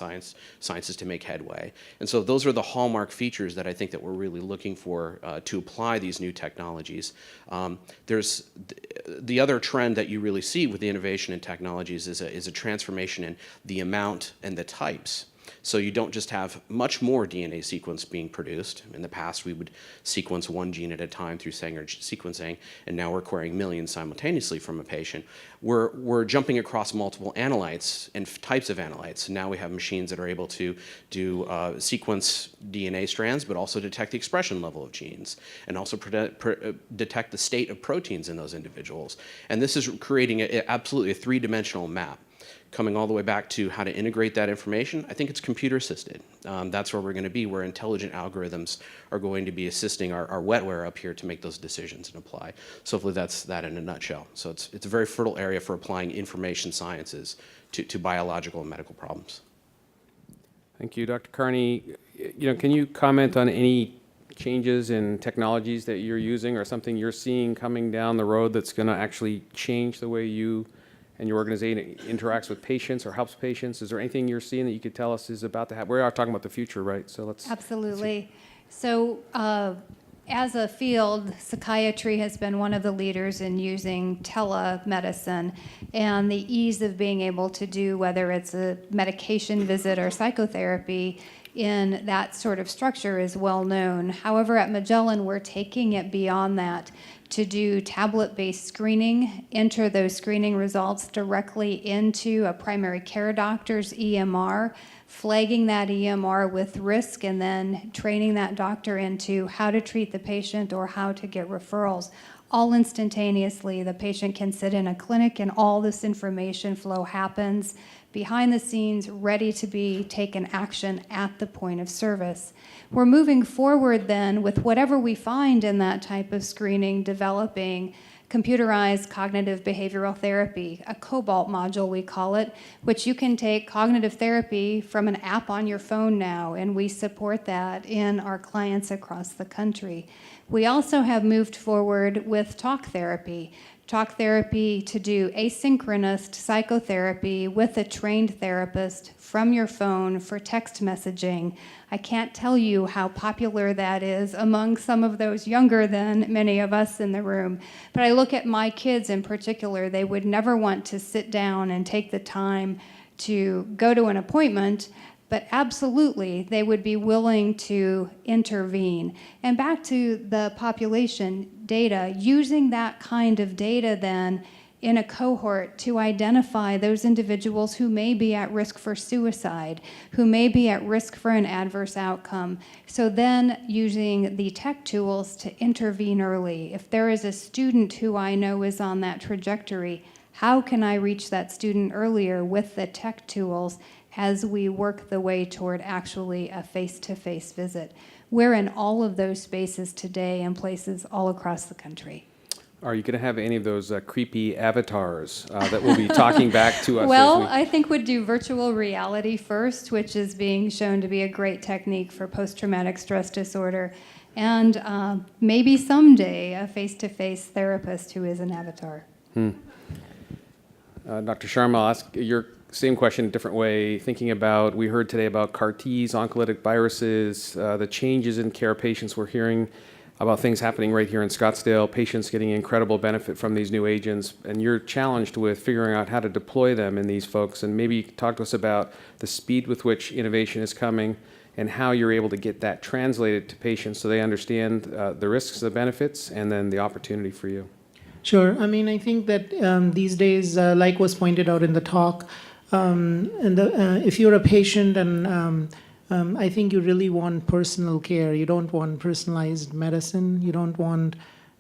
[SPEAKER 11] sciences to make headway. And so those are the hallmark features that I think that we're really looking for to apply these new technologies. There's the other trend that you really see with the innovation in technologies is a transformation in the amount and the types. So you don't just have much more DNA sequence being produced. In the past, we would sequence one gene at a time through Sanger sequencing, and now we're querying millions simultaneously from a patient. We're jumping across multiple analytes and types of analytes. Now we have machines that are able to do sequence DNA strands, but also detect the expression level of genes, and also detect the state of proteins in those individuals. And this is creating absolutely a three-dimensional map. Coming all the way back to how to integrate that information, I think it's computer assisted. That's where we're going to be, where intelligent algorithms are going to be assisting our wetware up here to make those decisions and apply. So hopefully that's that in a nutshell. So it's a very fertile area for applying information sciences to biological and medical problems.
[SPEAKER 14] Thank you, Dr. Carney. Can you comment on any changes in technologies that you're using or something you're seeing coming down the road that's going to actually change the way you and your organization interacts with patients or helps patients? Is there anything you're seeing that you could tell us is about to happen? We are talking about the future, right? So let's...
[SPEAKER 10] Absolutely. So as a field, psychiatry has been one of the leaders in using telemedicine, and the ease of being able to do, whether it's a medication visit or psychotherapy, in that sort of structure is well known. However, at Magellan, we're taking it beyond that to do tablet-based screening, enter those screening results directly into a primary care doctor's EMR, flagging that EMR with risk, and then training that doctor into how to treat the patient or how to get referrals. All instantaneously, the patient can sit in a clinic and all this information flow happens behind the scenes, ready to be taken action at the point of service. We're moving forward then with whatever we find in that type of screening, developing computerized cognitive behavioral therapy, a Cobalt module we call it, which you can take cognitive therapy from an app on your phone now, and we support that in our clients across the country. We also have moved forward with talk therapy to do asynchronous psychotherapy with a trained therapist from your phone for text messaging. I can't tell you how popular that is among some of those younger than many of us in the room. But I look at my kids in particular, they would never want to sit down and take the time to go to an appointment, but absolutely they would be willing to intervene. And back to the population data, using that kind of data then in a cohort to identify those individuals who may be at risk for suicide, who may be at risk for an adverse outcome. So then using the tech tools to intervene early. If there is a student who I know is on that trajectory, how can I reach that student earlier with the tech tools as we work the way toward actually a face-to-face visit? We're in all of those spaces today in places all across the country.
[SPEAKER 14] Are you going to have any of those creepy avatars that will be talking back to us?
[SPEAKER 10] Well, I think we'd do virtual reality first, which is being shown to be a great technique for post-traumatic stress disorder, and maybe someday a face-to-face therapist who is an avatar.
[SPEAKER 14] Dr. Sharma, I'll ask your same question a different way, thinking about, we heard today about CAR-Ts, oncolytic viruses, the changes in care patients. We're hearing about things happening right here in Scottsdale, patients getting incredible benefit from these new agents, and you're challenged with figuring out how to deploy them in these folks. And maybe talk to us about the speed with which innovation is coming and how you're able to get that translated to patients so they understand the risks, the benefits, and then the opportunity for you.
[SPEAKER 13] Sure. I mean, I think that these days, like was pointed out in the talk, if you're a patient and I think you really want personal care. You don't want personalized medicine. You don't want,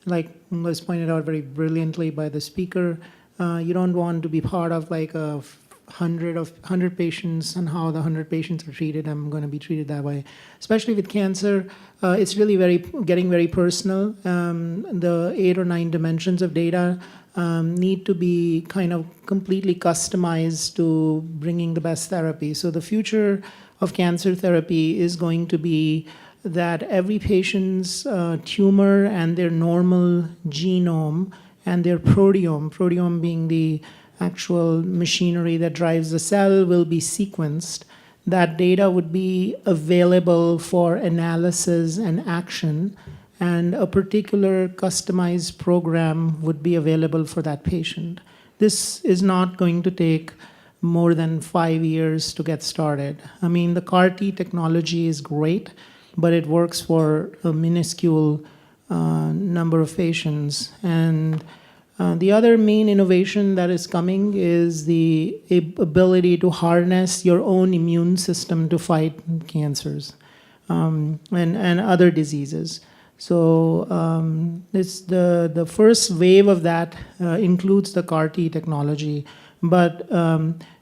[SPEAKER 13] like was pointed out very brilliantly by the speaker, you don't want to be part of like 100 patients and how the 100 patients are treated. I'm going to be treated that way. Especially with cancer, it's really getting very personal. The 8 or 9 dimensions of data need to be kind of completely customized to bringing the best therapy. So the future of cancer therapy is going to be that every patient's tumor and their normal genome and their proteome being the actual machinery that drives the cell will be sequenced. That data would be available for analysis and action, and a particular customized program would be available for that patient. This is not going to take more than 5 years to get started. I mean, the CAR-T technology is great, but it works for a minuscule number of patients. And the other main innovation that is coming is the ability to harness your own immune system to fight cancers and other diseases. So the first wave of that includes the CAR-T technology, but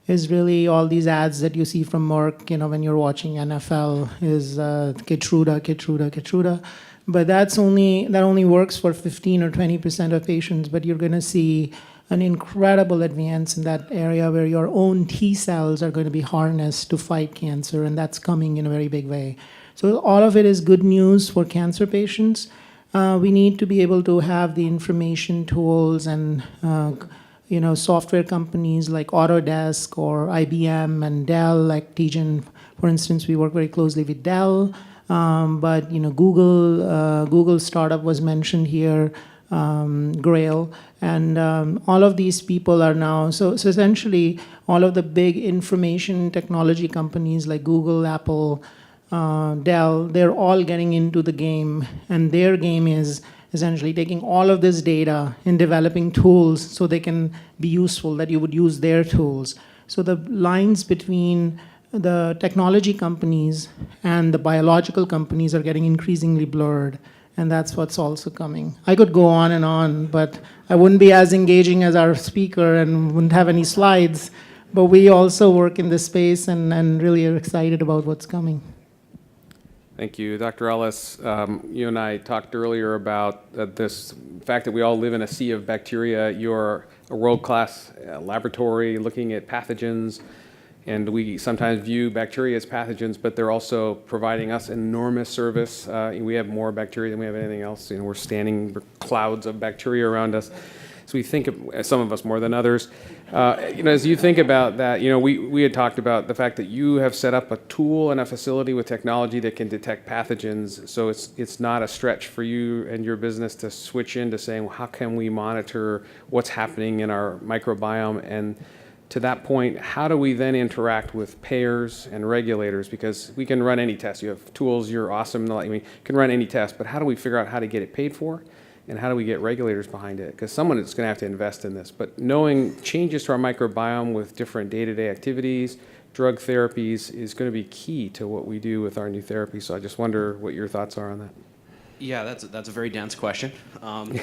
[SPEAKER 13] is really all these ads that you see from Merck, when you're watching NFL, is Keytruda, Keytruda, Keytruda. But that only works for 15 or 20% of patients, but you're going to see an incredible advance in that area where your own T cells are going to be harnessed to fight cancer, and that's coming in a very big way. So all of it is good news for cancer patients. We need to be able to have the information tools and software companies like Autodesk or IBM and Dell, like TGen, for instance, we work very closely with Dell. But Google startup was mentioned here, Grail, and all of these people are now, so essentially all of the big information technology companies like Google, Apple, Dell, they're all getting into the game, and their game is essentially taking all of this data and developing tools so they can be useful, that you would use their tools. So the lines between the technology companies and the biological companies are getting increasingly blurred, and that's what's also coming. I could go on, but I wouldn't be as engaging as our speaker and wouldn't have any slides, but we also work in this space and really are excited about what's coming.
[SPEAKER 14] Thank you. Dr. Ellis, you and I talked earlier about this fact that we all live in a sea of bacteria. You're a world-class laboratory looking at pathogens, and we sometimes view bacteria as pathogens, but they're also providing us enormous service. We have more bacteria than we have anything else. We're standing clouds of bacteria around us. So we think of, some of us more than others. As you think about that, we had talked about the fact that you have set up a tool and a facility with technology that can detect pathogens. So it's not a stretch for you and your business to switch into saying, well, how can we monitor what's happening in our microbiome? And to that point, how do we then interact with payers and regulators? Because we can run any test. You have tools, you're awesome. You can run any test, but how do we figure out how to get it paid for? And how do we get regulators behind it? Because someone is going to have to invest in this. But knowing changes to our microbiome with different day-to-day activities, drug therapies, is going to be key to what we do with our new therapy. So I just wonder what your thoughts are on that.
[SPEAKER 11] Yeah, that's a very dense question.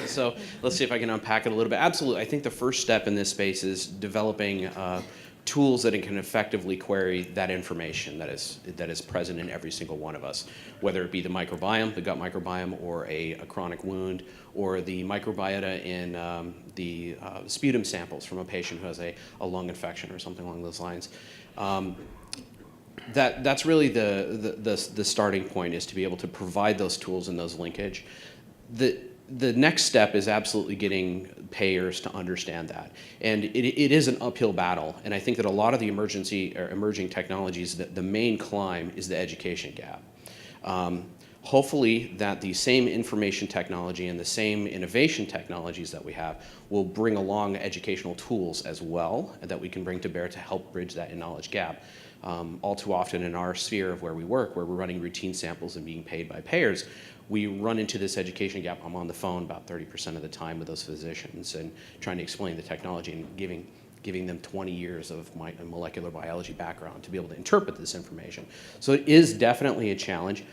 [SPEAKER 11] So let's see if I can unpack it a little bit. Absolutely. I think the first step in this space is developing tools that can effectively query that information that is present in every single one of us, whether it be the microbiome, the gut microbiome, or a chronic wound, or the microbiota in the sputum samples from a patient who has a lung infection or something along those lines. That's really the starting point, is to be able to provide those tools and those linkage. The next step is absolutely getting payers to understand that. And it is an uphill battle. And I think that a lot of the emerging technologies, the main climb is the education gap. Hopefully that the same information technology and the same innovation technologies that we have will bring along educational tools as well that we can bring to bear to help bridge that knowledge gap. All too often in our sphere of where we work, where we're running routine samples and being paid by payers, we run into this education gap. I'm on the phone about 30% of the time with those physicians and trying to explain the technology and giving them 20 years of my molecular biology background to be able to interpret this information. So it is definitely a challenge.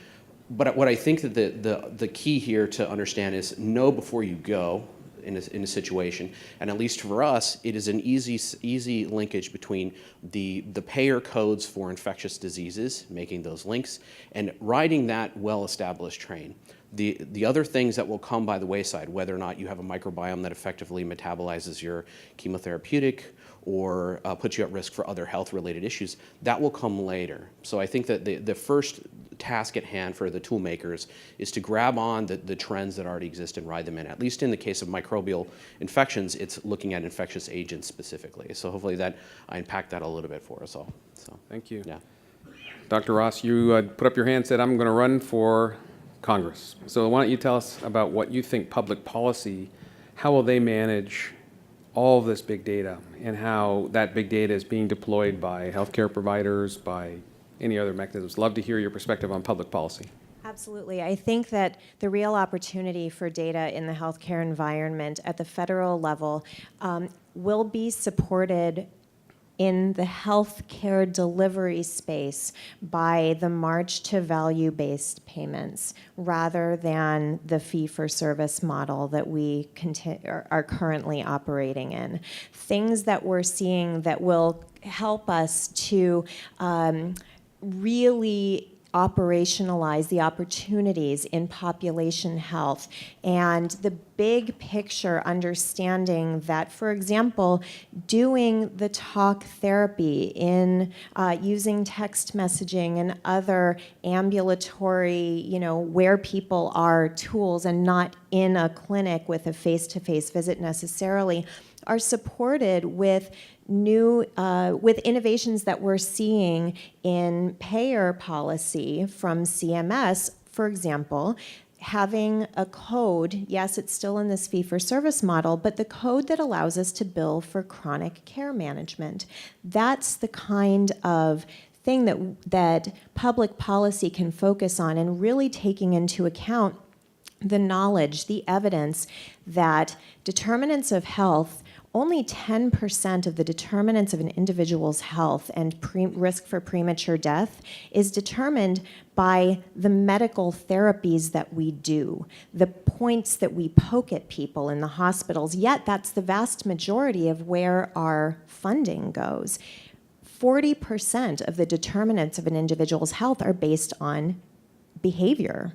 [SPEAKER 11] But what I think that the key here to understand is know before you go in a situation. And at least for us, it is an easy linkage between the payer codes for infectious diseases, making those links, and riding that well-established train. The other things that will come by the wayside, whether or not you have a microbiome that effectively metabolizes your chemotherapeutic or puts you at risk for other health-related issues, that will come later. So I think that the first task at hand for the tool makers is to grab on the trends that already exist and ride them in. At least in the case of microbial infections, it's looking at infectious agents specifically. So hopefully that I unpacked that a little bit for us all. So
[SPEAKER 14] thank you.
[SPEAKER 11] Yeah.
[SPEAKER 14] Dr. Ross, you put up your hand and said, I'm going to run for Congress. So why don't you tell us about what you think public policy, how will they manage all of this big data and how that big data is being deployed by healthcare providers, by any other mechanisms? Love to hear your perspective on public policy.
[SPEAKER 12] Absolutely. I think that the real opportunity for data in the healthcare environment at the federal level will be supported in the healthcare delivery space by the march to value-based payments rather than the fee-for-service model that we are currently operating in. Things that we're seeing that will help us to really operationalize the opportunities in population health and the big picture understanding that, for example, doing the talk therapy in using text messaging and other ambulatory, where people are tools and not in a clinic with a face-to-face visit necessarily, are supported with with innovations that we're seeing in payer policy from CMS, for example, having a code, yes, it's still in this fee-for-service model, but the code that allows us to bill for chronic care management. That's the kind of thing that public policy can focus on, and really taking into account the knowledge, the evidence that determinants of health, only 10% of the determinants of an individual's health and risk for premature death is determined by the medical therapies that we do, the points that we poke at people in the hospitals, yet that's the vast majority of where our funding goes. 40% of the determinants of an individual's health are based on behavior,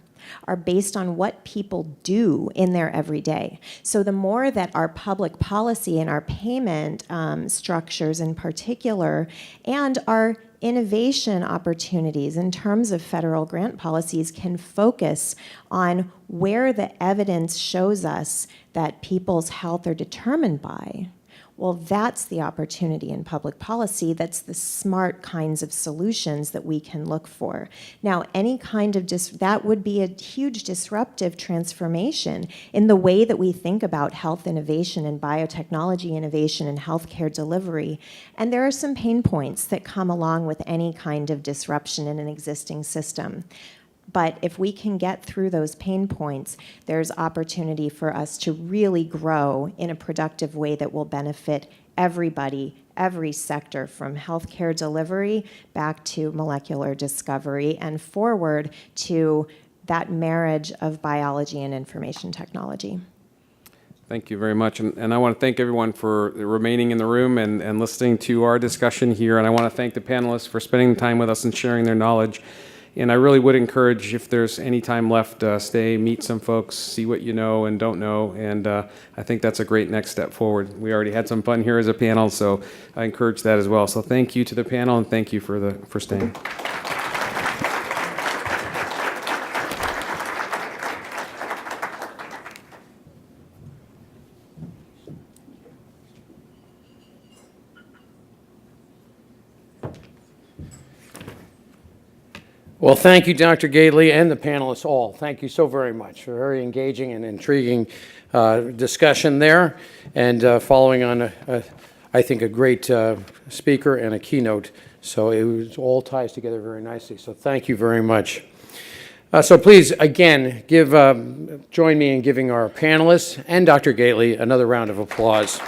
[SPEAKER 12] are based on what people do in their everyday. So the more that our public policy and our payment structures in particular, and our innovation opportunities in terms of federal grant policies can focus on where the evidence shows us that people's health are determined by, well, that's the opportunity in public policy. That's the smart kinds of solutions that we can look for. Now, any kind of that would be a huge disruptive transformation in the way that we think about health innovation and biotechnology innovation and healthcare delivery. And there are some pain points that come along with any kind of disruption in an existing system. But if we can get through those pain points, there's opportunity for us to really grow in a productive way that will benefit everybody, every sector, from healthcare delivery back to molecular discovery and forward to that marriage of biology and information technology.
[SPEAKER 14] Thank you very much. And I want to thank everyone for remaining in the room and listening to our discussion here. And I want to thank the panelists for spending time with us and sharing their knowledge. And I really would encourage, if there's any time left, stay, meet some folks, see what you know and don't know, and I think that's a great next step forward. We already had some fun here as a panel, so I encourage that as well. So thank you to the panel, and thank you for staying.
[SPEAKER 1] Well, thank you, Dr. Gately, and the panelists all. Thank you so very much for a very engaging and intriguing discussion there, and following on, I think, a great speaker and a keynote. So it all ties together very nicely. So thank you very much. So please, again, join me in giving our panelists and Dr. Gately another round of applause.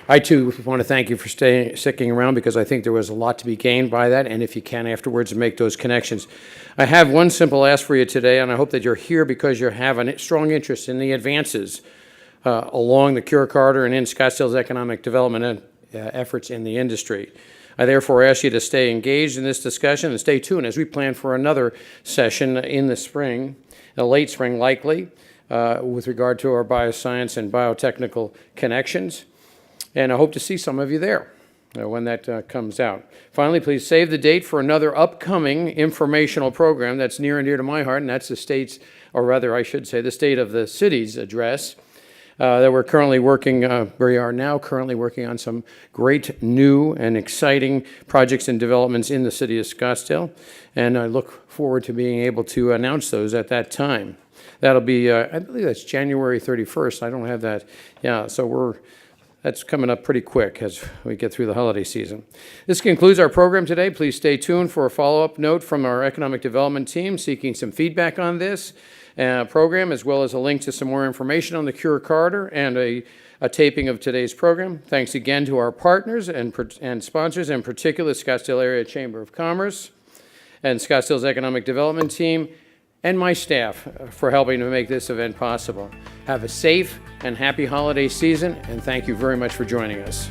[SPEAKER 1] I, too, want to thank you for sticking around, because I think there was a lot to be gained by that, and if you can afterwards make those connections. I have one simple ask for you today, and I hope that you're here because you have a strong interest in the advances along the Cure Corridor and in Scottsdale's economic development efforts in the industry. I therefore ask you to stay engaged in this discussion and stay tuned as we plan for another session in the spring, late spring likely, with regard to our bioscience and biotechnical connections. And I hope to see some of you there. when that comes out. Finally, please save the date for another upcoming informational program that's near and dear to my heart, and that's the state's, or rather I should say, the state of the city's address. That we're currently working, we are now currently working on some great new and exciting projects and developments in the city of Scottsdale, and I look forward to being able to announce those at that time. That'll be, I believe that's January 31st. I don't have that. Yeah, so that's coming up pretty quick as we get through the holiday season. This concludes our program today. Please stay tuned for a follow-up note from our economic development team seeking some feedback on this program, as well as a link to some more information on the Cure Corridor and a taping of today's program. Thanks again to our partners and sponsors, in particular Scottsdale Area Chamber of Commerce and Scottsdale's Economic Development Team, and my staff for helping to make this event possible. Have a safe and happy holiday season, and thank you very much for joining us.